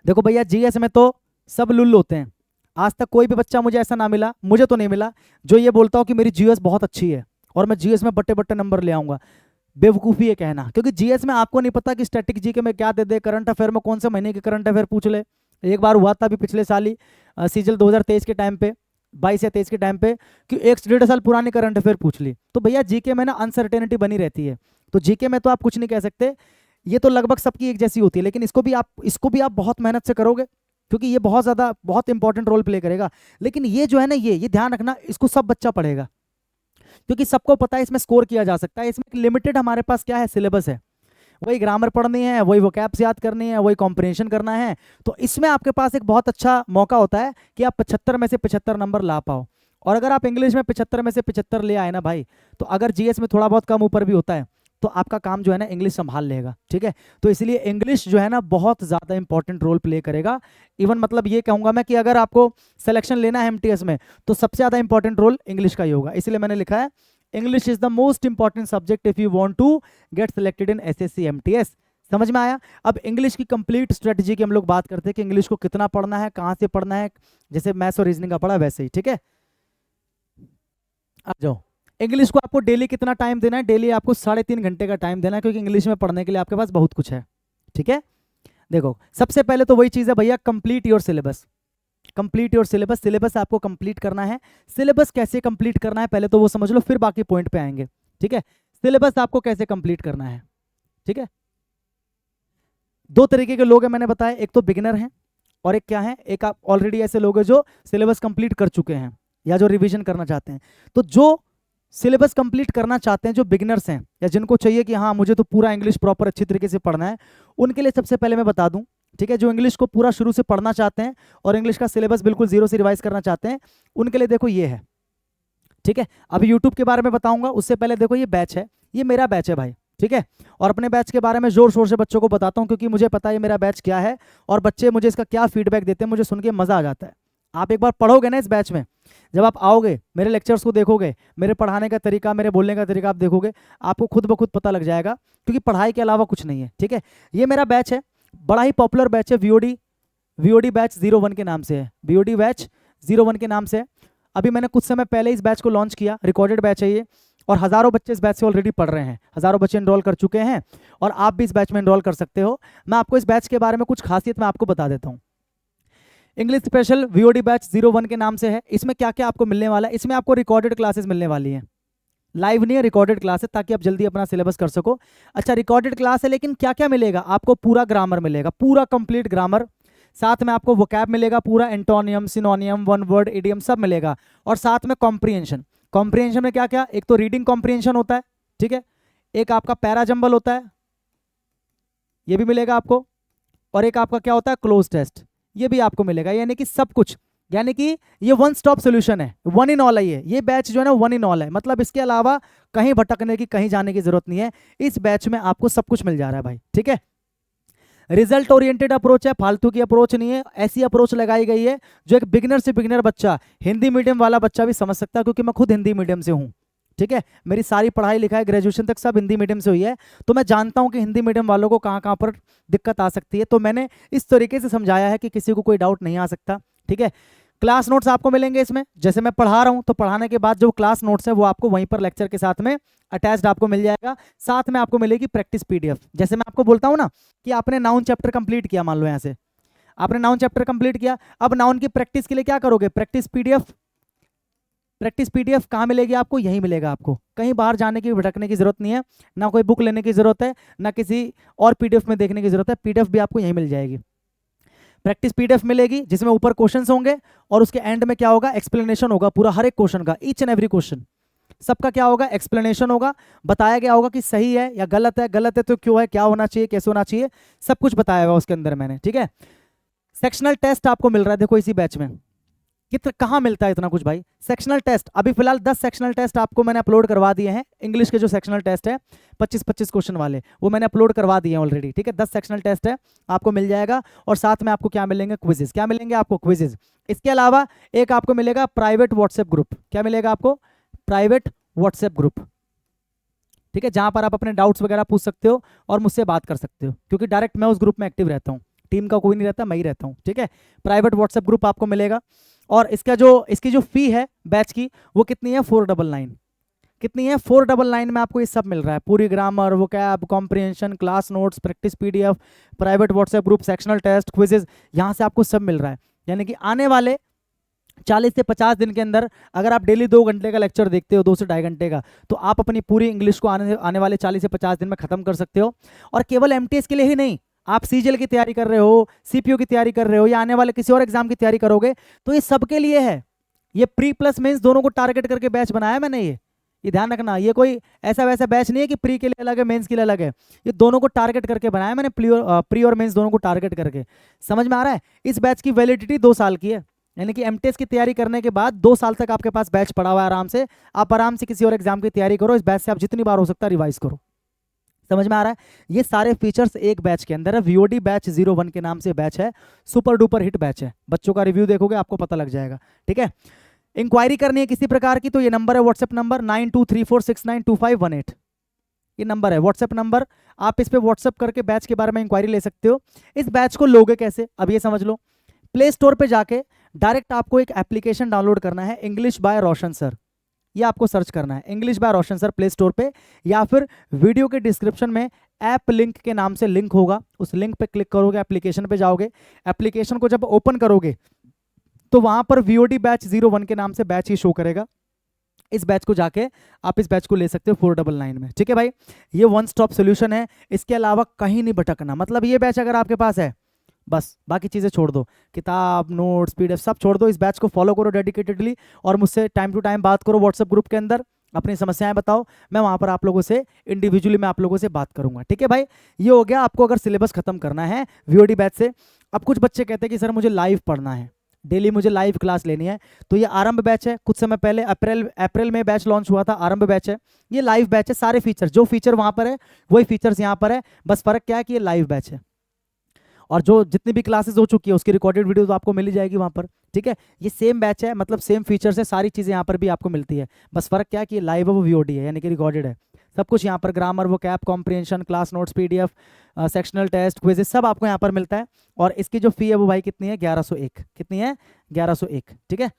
Speaker 1: देखो भैया, जीएस में तो सब लुल होते हैं। आज तक कोई भी बच्चा मुझे ऐसा ना मिला, मुझे तो नहीं मिला, जो ये बोलता हो कि मेरी जीएस बहुत अच्छी है और मैं जीएस में बट्टे बट्टे नंबर ले आऊंगा। बेवकूफ़ी है कहना, क्योंकि जीएस में आपको नहीं पता कि स्टैटिक जीके में क्या दे दे, करंट अफेयर में कौन से महीने के करंट अफेयर पूछ ले। एक बार हुआ था अभी पिछले साल ही, सीजल 2023 के टाइम पे, 22 या 23 के टाइम पे, कि 1.5 साल पुरानी करंट अफेयर पूछ ली। तो भैया जीके में ना अनसर्टेनिटी बनी रहती है, तो जीके में तो आप कुछ नहीं कह सकते, ये तो लगभग सबकी एक जैसी होती है। लेकिन इसको भी आप बहुत मेहनत से करोगे, क्योंकि ये बहुत इंपॉर्टेंट रोल प्ले करेगा। लेकिन ये जो है ना, ये ध्यान रखना, इसको सब बच्चा पढ़ेगा, क्योंकि सबको पता है इसमें स्कोर किया जा सकता है। इसमें लिमिटेड हमारे पास क्या है, सिलेबस है। वही ग्रामर पढ़नी है, वही वोकैब्स याद करनी है, वही कॉम्प्रिहेंशन करना है। तो इसमें आपके पास एक बहुत अच्छा मौका होता है कि आप 75 में से 75 नंबर ला पाओ। और अगर आप इंग्लिश में 75 में से 75 ले आए ना भाई, तो अगर जीएस में थोड़ा बहुत कम ऊपर भी होता है तो आपका काम जो है ना इंग्लिश संभाल लेगा, ठीक है। तो इसलिए इंग्लिश जो है ना बहुत ज़्यादा इंपॉर्टेंट रोल प्ले करेगा। इवन मतलब ये कहूँगा मैं कि अगर आपको सिलेक्शन लेना है एमटीएस में, तो सबसे ज़्यादा इंपॉर्टेंट रोल इंग्लिश का ही होगा। इसलिए मैंने लिखा है English is the most important subject if you want to get selected in SSC MTS. समझ में आया? अब इंग्लिश की कंप्लीट स्ट्रेटजी की हम लोग बात करते हैं कि इंग्लिश को कितना पढ़ना है, कहाँ से पढ़ना है, जैसे मैथ्स और रीजनिंग का पढ़ा वैसे ही, ठीक है। आ जाओ, इंग्लिश को आपको डेली कितना टाइम देना है? डेली आपको 3.5 घंटे का टाइम देना है, क्योंकि इंग्लिश में पढ़ने के लिए आपके पास बहुत कुछ है, ठीक है। देखो, सबसे पहले तो वही चीज़ है भैया, complete your syllabus. Complete your syllabus, syllabus आपको कंप्लीट करना है। सिलेबस कैसे कंप्लीट करना है पहले तो वो समझ लो, फिर बाकी पॉइंट पे आएंगे, ठीक है। सिलेबस आपको कैसे कंप्लीट करना है, ठीक है। 2 तरीके के लोग हैं मैंने बताया, एक तो बिगिनर हैं और एक क्या है, एक आप ऑलरेडी ऐसे लोग हैं जो सिलेबस कंप्लीट कर चुके हैं या जो रिवीजन करना चाहते हैं। तो जो सिलेबस कंप्लीट करना चाहते हैं, जो बिगिनर्स हैं या जिनको चाहिए कि हाँ मुझे तो पूरा इंग्लिश प्रॉपर अच्छी तरीके से पढ़ना है, उनके लिए सबसे पहले मैं बता दूं, ठीक है, जो इंग्लिश को पूरा शुरू से पढ़ना चाहते हैं और इंग्लिश का सिलेबस बिल्कुल जीरो से रिवाइज करना चाहते हैं, उनके लिए देखो ये है, ठीक है। अभी यूट्यूब के बारे में बताऊंगा, उससे पहले देखो ये बैच है, ये मेरा बैच है भाई, ठीक है। और अपने बैच के बारे में जोर शोर से बच्चों को बताता हूँ, क्योंकि मुझे पता है मेरा बैच क्या है और बच्चे मुझे इसका क्या फीडबैक देते हैं, मुझे सुन के मज़ा आ जाता है। आप एक बार पढ़ोगे ना इस बैच में, जब आप आओगे मेरे लेक्चर्स को देखोगे, मेरे पढ़ाने का तरीका, मेरे बोलने का तरीका आप देखोगे, आपको खुद ब खुद पता लग जाएगा, क्योंकि पढ़ाई के अलावा कुछ नहीं है, ठीक है। ये मेरा बैच है, बड़ा ही पॉपुलर बैच है, वीओडी बैच 01 के नाम से है, वीओडी बैच 01 के नाम से। अभी मैंने कुछ समय पहले इस बैच को लॉन्च किया, रिकॉर्डेड बैच है ये, और हज़ारों बच्चे इस बैच से ऑलरेडी पढ़ रहे हैं, हज़ारों बच्चे इनरोल कर चुके हैं, और आप भी इस बैच में इनरोल कर सकते हो। मैं आपको इस बैच के बारे में कुछ खासियत मैं आपको बता देता हूँ। इंग्लिश स्पेशल वीओडी बैच 01 के नाम से है। इसमें क्या क्या आपको मिलने वाला है? इसमें आपको रिकॉर्डेड क्लासेस मिलने वाली हैं, लाइव नहीं है, रिकॉर्डेड क्लास है, ताकि आप जल्दी अपना सिलेबस कर सको। अच्छा, रिकॉर्डेड क्लास है, लेकिन क्या क्या मिलेगा आपको? पूरा ग्रामर मिलेगा, पूरा कंप्लीट ग्रामर, साथ में आपको वोकैब मिलेगा, पूरा एंटोनियम, सिनोनियम, वन वर्ड, इडियम सब मिलेगा, और साथ में कॉम्प्रिहेंशन। कॉम्प्रिहेंशन में क्या क्या? एक तो रीडिंग कॉम्प्रिहेंशन होता है, ठीक है, एक आपका पैराजंबल होता है, ये भी मिलेगा आपको, और एक आपका क्या होता है, क्लोज टेस्ट, ये भी आपको मिलेगा। यानी कि सब कुछ, यानी कि ये वन स्टॉप सोल्यूशन है, वन इन ऑल है ये बैच जो है ना, वन इन ऑल है। मतलब इसके अलावा कहीं भटकने की, कहीं जाने की जरूरत नहीं है, इस बैच में आपको सब कुछ मिल जा रहा है भाई, ठीक है। रिजल्ट ओरिएंटेड अप्रोच है, फालतू की अप्रोच नहीं है, ऐसी अप्रोच लगाई गई है जो एक बिगिनर से बिगिनर बच्चा, हिंदी मीडियम वाला बच्चा भी समझ सकता है, क्योंकि मैं खुद हिंदी मीडियम से हूँ, ठीक है। मेरी सारी पढ़ाई लिखाई ग्रेजुएशन तक सब हिंदी मीडियम से हुई है, तो मैं जानता हूँ कि हिंदी मीडियम वालों को कहाँ कहाँ पर दिक्कत आ सकती है। तो मैंने इस तरीके से समझाया है कि किसी को कोई डाउट नहीं आ सकता, ठीक है। क्लास नोट्स आपको मिलेंगे इसमें, जैसे मैं पढ़ा रहा हूँ तो पढ़ाने के बाद जो क्लास नोट्स है वो आपको वहीं पर लेक्चर के साथ में अटैच्ड आपको मिल जाएगा। साथ में आपको मिलेगी प्रैक्टिस पीडीएफ। जैसे मैं आपको बोलता हूँ ना कि आपने नाउन चैप्टर कंप्लीट किया, मान लो यहाँ से आपने नाउन चैप्टर कंप्लीट किया, अब नाउन की प्रैक्टिस के लिए क्या करोगे? प्रैक्टिस पीडीएफ प्रैक्टिस पीडीएफ कहाँ मिलेगी आपको? यहीं मिलेगा आपको, कहीं बाहर जाने की भटकने की जरूरत नहीं है, ना कोई बुक लेने की जरूरत है, ना किसी और पीडीएफ में देखने की जरूरत है, पीडीएफ भी आपको यहीं मिल जाएगी। प्रैक्टिस पीडीएफ मिलेगी जिसमें ऊपर क्वेश्चंस होंगे और उसके एंड में क्या होगा? एक्सप्लेनेशन होगा पूरा हर एक क्वेश्चन का, ईच एंड एवरी क्वेश्चन सबका क्या होगा? एक्सप्लेनेशन होगा, बताया गया होगा कि सही है या गलत है, गलत है तो क्यों है, क्या होना चाहिए, कैसे होना चाहिए, सब कुछ बताया हुआ उसके अंदर मैंने, ठीक है। सेक्शनल टेस्ट आपको मिल रहा है, देखो इसी बैच में कहाँ मिलता है इतना कुछ भाई? सेक्शनल टेस्ट अभी फिलहाल 10 सेक्शनल टेस्ट आपको मैंने अपलोड करवा दिए हैं। इंग्लिश के जो सेक्शनल टेस्ट है 25-25 क्वेश्चन वाले, वो मैंने अपलोड करवा दिए हैं ऑलरेडी, ठीक है। 10 सेक्शनल टेस्ट है, आपको मिल जाएगा। और साथ में आपको क्या मिलेंगे? क्विजेज। क्या मिलेंगे आपको? क्विजेज। इसके अलावा एक आपको मिलेगा प्राइवेट व्हाट्सएप ग्रुप। क्या मिलेगा आपको? प्राइवेट व्हाट्सएप ग्रुप, ठीक है, जहां पर आप अपने डाउट्स वगैरह पूछ सकते हो और मुझसे बात कर सकते हो, क्योंकि डायरेक्ट मैं उस ग्रुप में एक्टिव रहता हूँ, टीम का कोई नहीं रहता, मैं ही रहता हूँ, ठीक है। प्राइवेट व्हाट्सएप ग्रुप आपको मिलेगा। और इसकी जो फी है बैच की, वो कितनी है? 499। कितनी है? 499 में आपको ये सब मिल रहा है, पूरी grammar, vocab, comprehension, class notes, practice PDF, private WhatsApp group, sectional test, quizzes, यहाँ से आपको सब मिल रहा है। यानी कि आने वाले 40 से 50 दिन के अंदर अगर आप डेली 2 घंटे का लेक्चर देखते हो, 2 से 2.5 घंटे का, तो आप अपनी पूरी इंग्लिश को आने वाले 40 से 50 दिन में खत्म कर सकते हो। और केवल एमटीएस के लिए ही नहीं, आप सीजीएल की तैयारी कर रहे हो, सीपीओ की तैयारी कर रहे हो, या आने वाले किसी और एग्जाम की तैयारी करोगे, तो ये सबके लिए है। ये प्री प्लस मेंस दोनों को टारगेट करके बैच बनाया मैंने। ये ध्यान रखना, ये कोई ऐसा वैसा बैच नहीं है कि प्री के लिए अलग है, मेंस के लिए अलग है। ये दोनों को टारगेट करके बनाया मैंने, प्री और मेंस दोनों को टारगेट करके। समझ में आ रहा है? इस बैच की वैलिडिटी 2 साल की है, यानी कि एमटीएस की तैयारी करने के बाद 2 साल तक आपके पास बैच पड़ा हुआ है। आराम से आप आराम से किसी और एग्जाम की तैयारी करो, इस बैच से आप जितनी बार हो सकता है रिवाइज करो। समझ में आ रहा है? ये सारे फीचर्स एक बैच के अंदर है। वीओडी बैच 01 के नाम से बैच है, सुपर डुपर हिट बैच है। बच्चों का रिव्यू देखोगे आपको पता लग जाएगा, ठीक है। इंक्वायरी करनी है किसी प्रकार की तो ये नंबर है, व्हाट्सएप नंबर 9234692518, ये नंबर है व्हाट्सएप नंबर। आप इस पे व्हाट्सएप करके बैच के बारे में इंक्वायरी ले सकते हो। इस बैच को लोगे कैसे? अब ये समझ लो। प्ले स्टोर पे जाके डायरेक्ट आपको एक एप्लीकेशन डाउनलोड करना है, इंग्लिश बाय रोशन सर, ये आपको सर्च करना है, English by Roshan sir play store पे, या फिर वीडियो के डिस्क्रिप्शन में ऐप लिंक के नाम से लिंक होगा, उस लिंक पे क्लिक करोगे, एप्लीकेशन पे जाओगे। एप्लीकेशन को जब ओपन करोगे तो वहां पर वीओडी बैच 01 के नाम से बैच ही शो करेगा। इस बैच को जाके आप इस बैच को ले सकते हो 499 में, ठीक है भाई। ये वन स्टॉप सोल्यूशन है, इसके अलावा कहीं नहीं भटकना। मतलब ये बैच अगर आपके पास है, बस बाकी चीज़ें छोड़ दो, किताब, नोट्स, पीडीएफ सब छोड़ दो, इस बैच को फॉलो करो डेडिकेटेडली और मुझसे टाइम टू टाइम बात करो व्हाट्सएप ग्रुप के अंदर, अपनी समस्याएं बताओ, मैं वहां पर आप लोगों से इंडिविजुअली मैं आप लोगों से बात करूंगा, ठीक है भाई। ये हो गया आपको अगर सिलेबस खत्म करना है वीओडी बैच से। अब कुछ बच्चे कहते हैं कि सर मुझे लाइव पढ़ना है, डेली मुझे लाइव क्लास लेनी है, तो ये आरंभ बैच है। कुछ समय पहले अप्रैल में बैच लॉन्च हुआ था, आरंभ बैच है, ये लाइव बैच है। सारे फीचर, जो फीचर वहां पर है वही फीचर्स यहाँ पर है, बस फर्क क्या है कि ये लाइव बैच है। और जो जितनी भी क्लासेस हो चुकी है उसकी रिकॉर्डेड वीडियो तो आपको मिल ही जाएगी वहाँ पर, ठीक है। ये सेम बैच है, मतलब सेम फीचर्स है, सारी चीज़ें यहाँ पर भी आपको मिलती है, बस फर्क क्या है कि ये लाइव है, वो वीओडी है, यानी कि रिकॉर्डेड है। सब कुछ यहाँ पर grammar, vocab, comprehension, class notes, PDF, sectional test, quizzes सब आपको यहाँ पर मिलता है। और इसकी जो फी है वो भाई कितनी है? 1101। कितनी है? 1101, ठीक है।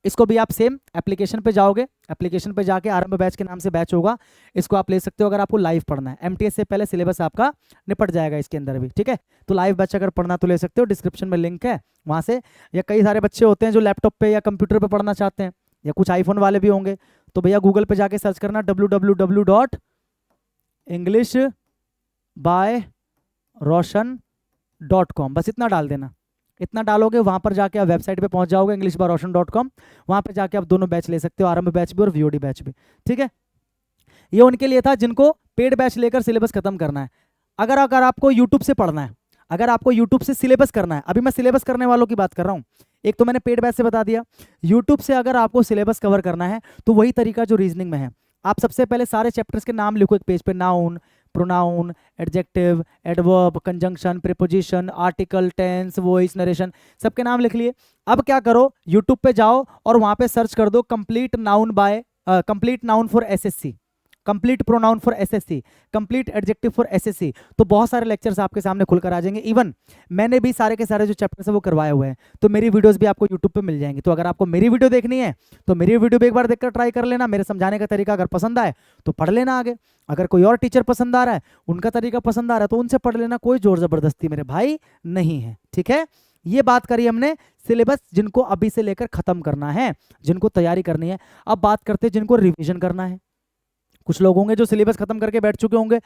Speaker 1: इसको भी आप सेम एप्लीकेशन पे जाओगे, एप्लीकेशन पे जाके आरंभ बैच के नाम से बैच होगा, इसको आप ले सकते हो अगर आपको लाइव पढ़ना है। एमटीएस से पहले सिलेबस आपका निपट जाएगा इसके अंदर भी, ठीक है। तो लाइव बैच अगर पढ़ना तो ले सकते हो, डिस्क्रिप्शन में लिंक है वहाँ से। या कई सारे बच्चे होते हैं जो लैपटॉप पे या कंप्यूटर पे पढ़ना चाहते हैं, या कुछ आईफोन वाले भी होंगे, तो भैया गूगल पे जाके सर्च करना www.englishbyroshan.com, बस इतना डाल देना। इतना डालोगे वहां पर जाके आप वेबसाइट पे पहुंच जाओगे englishbyroshan.com, वहां पे जाके आप दोनों बैच ले सकते हो, आरंभ बैच भी और वीओडी बैच भी, ठीक है। ये उनके लिए था जिनको पेड बैच लेकर सिलेबस खत्म करना है। अगर आपको यूट्यूब से पढ़ना है, अगर आपको यूट्यूब से सिलेबस करना है, अभी मैं सिलेबस करने वालों की बात कर रहा हूँ, एक तो मैंने पेड बैच से बता दिया। यूट्यूब से अगर आपको सिलेबस कवर करना है तो वही तरीका जो रीजनिंग में है, आप सबसे पहले सारे चैप्टर्स के नाम लिखो एक पेज पे, noun, pronoun, adjective, adverb, conjunction, preposition, article, tense, voice, narration, सबके नाम लिख लिए। अब क्या करो, यूट्यूब पे जाओ और वहां पे सर्च कर दो complete noun for SSC, complete pronoun for SSC, complete adjective for SSC, तो बहुत सारे लेक्चर्स आपके सामने खुलकर आ जाएंगे। इवन मैंने भी सारे के सारे जो चैप्टर्स है वो करवाए हुए हैं, तो मेरी वीडियोस भी आपको यूट्यूब पे मिल जाएंगी। तो अगर आपको मेरी वीडियो देखनी है तो मेरी वीडियो भी एक बार देखकर ट्राई कर लेना, मेरे समझाने का तरीका अगर पसंद आए तो पढ़ लेना आगे। अगर कोई और टीचर पसंद आ रहा है, उनका तरीका पसंद आ रहा है, तो उनसे पढ़ लेना, कोई जोर जबरदस्ती मेरे भाई नहीं है, ठीक है। ये बात करी हमने सिलेबस जिनको अभी से लेकर खत्म करना है, जिनको तैयारी करनी है। अब बात करते हैं जिनको रिवीजन करना है। कुछ लोग होंगे जो सिलेबस खत्म करके बैठ चुके होंगे,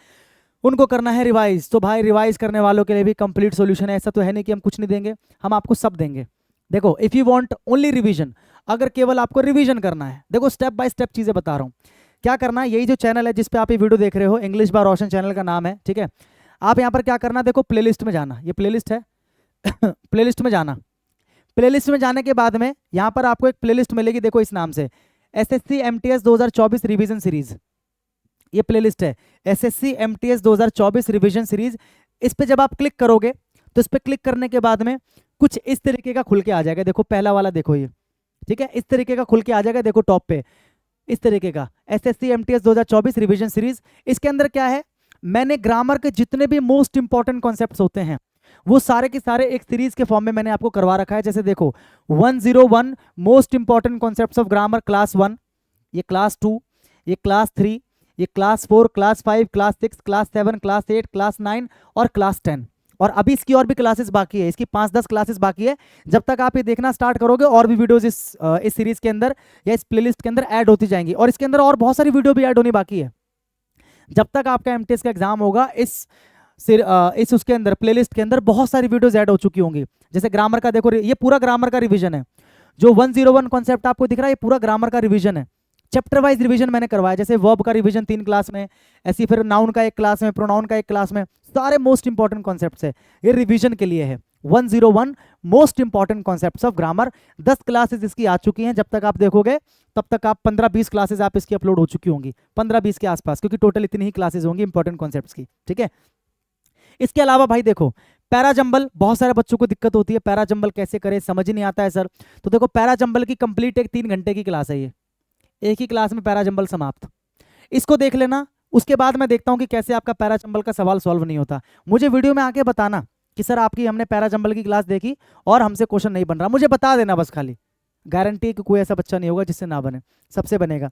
Speaker 1: उनको करना है रिवाइज। तो भाई रिवाइज करने वालों के लिए भी कंप्लीट सॉल्यूशन है। ऐसा तो है नहीं कि हम कुछ नहीं देंगे, हम आपको सब देंगे। देखो if you want only revision, अगर केवल आपको रिवीजन करना है, देखो स्टेप बाय स्टेप चीजें बता रहा हूँ क्या करना है। यही जो चैनल है जिस पे आप ये वीडियो देख रहे हो, इंग्लिश बाय रोशन चैनल का नाम है, ठीक है। आप यहाँ पर क्या करना, देखो प्लेलिस्ट में जाना, ये प्लेलिस्ट है प्लेलिस्ट में जाना। प्लेलिस्ट में जाने के बाद में यहाँ पर आपको एक प्लेलिस्ट मिलेगी, देखो इस नाम से, एसएससी एमटीएस 2024 रिवीजन सीरीज। ये प्लेलिस्ट है एसएससी एमटीएस 2024 रिवीजन सीरीज। इस पे जब आप क्लिक करोगे तो इस पे क्लिक करने के बाद में कुछ इस तरीके का खुल के आ जाएगा। देखो पहला वाला देखो ये, ठीक है, इस तरीके का खुल के आ जाएगा। देखो टॉप पे इस तरीके का एसएससी एमटीएस 2024 रिवीजन सीरीज। इसके अंदर क्या है, मैंने ग्रामर के जितने भी मोस्ट इंपॉर्टेंट कॉन्सेप्ट्स होते हैं वो सारे के सारे एक सीरीज के फॉर्म में मैंने आपको करवा रखा है। जैसे देखो 101 most important concepts of grammar class 1, ये क्लास 2, ये क्लास 3, ये class 4, class 5, class 6, class 7, class 8, class 9 और क्लास 10। और अभी इसकी और भी क्लासेस बाकी है, इसकी 5-10 क्लासेस बाकी है। जब तक आप ये देखना स्टार्ट करोगे और भी वीडियोस इस सीरीज के अंदर या इस प्लेलिस्ट के अंदर ऐड होती जाएंगी, और इसके अंदर और बहुत सारी वीडियो भी ऐड होनी बाकी है। जब तक आपका एमटीएस का एग्जाम होगा इस उसके अंदर प्लेलिस्ट के अंदर बहुत सारी वीडियोस ऐड हो चुकी होंगी। जैसे ग्रामर का देखो, ये पूरा ग्रामर का रिवीजन है। जो 101 कॉन्सेप्ट आपको दिख रहा है ये पूरा ग्रामर का रिवीजन है। चैप्टर वाइज रिवीजन मैंने करवाया, जैसे वर्ब का रिवीजन 3 क्लास में, ऐसी फिर नाउन का एक क्लास में, प्रोनाउन का एक क्लास में, सारे मोस्ट इंपॉर्टेंट कॉन्सेप्ट्स है, ये रिवीजन के लिए है। 101 most important concepts of grammar, 10 classes इसकी आ चुकी हैं। जब तक आप देखोगे तब तक आप 15-20 क्लासेस आप इसकी अपलोड हो चुकी होंगी, 15-20 के आसपास, क्योंकि टोटल इतनी ही क्लासेस होंगी इंपॉर्टेंट कॉन्सेप्ट्स की, ठीक है। इसके अलावा भाई देखो पैराजंबल, बहुत सारे बच्चों को दिक्कत होती है पैराजंबल कैसे करें, समझ ही नहीं आता है सर। तो देखो पैराजंबल की कंप्लीट एक 3 घंटे की क्लास है, ये एक ही क्लास में पैराजंबल समाप्त। इसको देख लेना, उसके बाद मैं देखता हूं कि कैसे आपका पैराजंबल का सवाल सॉल्व नहीं होता। मुझे वीडियो में आके बताना कि सर आपकी हमने पैराजंबल की क्लास देखी और हमसे क्वेश्चन नहीं बन रहा, मुझे बता देना बस खाली। गारंटी कि कोई ऐसा बच्चा नहीं होगा जिससे ना बने, सबसे बनेगा।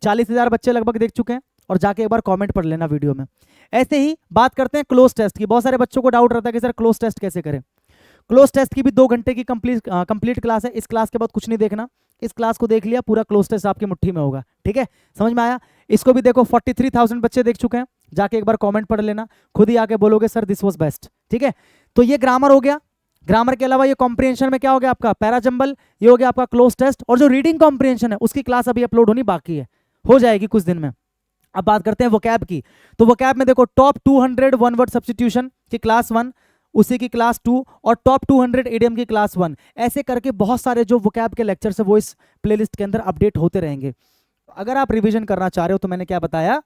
Speaker 1: 40,000 बच्चे लगभग देख चुके हैं, और जाके एक बार कमेंट पढ़ लेना वीडियो में। ऐसे ही बात करते हैं क्लोज टेस्ट की। बहुत सारे बच्चों को डाउट रहता है कि सर क्लोज टेस्ट कैसे करें। क्लोज टेस्ट की भी 2 घंटे की कंप्लीट क्लास है। इस क्लास के बाद कुछ नहीं देखना, इस क्लास को देख लिया, पूरा क्लोज टेस्ट आपकी मुट्ठी में होगा, ठीक है, समझ में आया। इसको भी देखो 43,000 बच्चे देख चुके हैं, जाके एक बार कमेंट पढ़ लेना, खुद ही आके बोलोगे सर दिस वाज बेस्ट, ठीक है। तो ये ग्रामर हो गया। ग्रामर के अलावा ये कॉम्प्रिहेंशन में क्या हो गया आपका पैराजंबल, ये हो गया आपका क्लोज टेस्ट, और जो रीडिंग कॉम्प्रिहेंशन है उसकी क्लास अभी अपलोड होनी बाकी है, हो जाएगी कुछ दिन में। अब बात करते हैं वोकैब की। तो वोकैब में देखो टॉप 200 वन वर्ड सब्स्टिट्यूशन की क्लास 1, उसी की क्लास 2, और टॉप 200 इडियम की क्लास 1, ऐसे करके बहुत सारे जो वोकैब के लेक्चर्स है वो इस प्लेलिस्ट के अंदर अपडेट होते रहेंगे। अगर आप रिवीजन करना चाह रहे हो तो मैंने क्या बताया,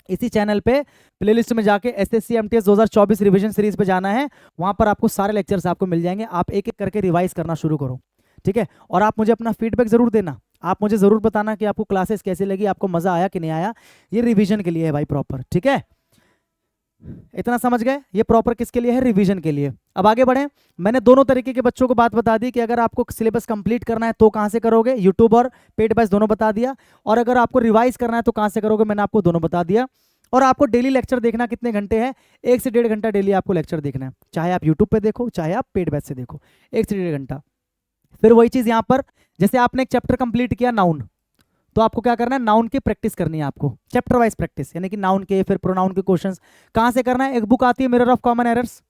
Speaker 1: इसी चैनल पे प्लेलिस्ट में जाके एसएससी एमटीएस 2024 रिवीजन सीरीज पे जाना है, वहां पर आपको सारे लेक्चर्स आपको मिल जाएंगे। आप एक एक करके रिवाइज करना शुरू करो, ठीक है। और आप मुझे अपना फीडबैक जरूर देना, आप मुझे जरूर बताना कि आपको क्लासेस कैसी लगी, आपको मजा आया कि नहीं आया। ये रिवीजन के लिए है भाई प्रॉपर, ठीक है, इतना समझ गए। ये प्रॉपर किसके लिए है, रिवीजन के लिए। अब आगे बढ़े, मैंने दोनों तरीके के बच्चों को बात बता दी कि अगर आपको सिलेबस कंप्लीट करना है तो कहां से करोगे, यूट्यूब और पेड बैच दोनों बता दिया, और अगर आपको रिवाइज करना है तो कहां से करोगे, मैंने आपको दोनों बता दिया। और आपको डेली लेक्चर देखना कितने घंटे है, 1 से 1.5 घंटा डेली आपको लेक्चर देखना है, चाहे आप यूट्यूब पे देखो चाहे आप पेड बैच से देखो, 1 से 1.5 घंटा। फिर वही चीज यहाँ पर, जैसे आपने एक चैप्टर कंप्लीट किया नाउन, तो आपको क्या करना है, नाउन की प्रैक्टिस करनी है आपको, चैप्टर वाइज प्रैक्टिस, यानी कि नाउन के फिर प्रोनाउन के क्वेश्चंस कहाँ से करना है। एक बुक आती है मिरर ऑफ कॉमन एरर्स,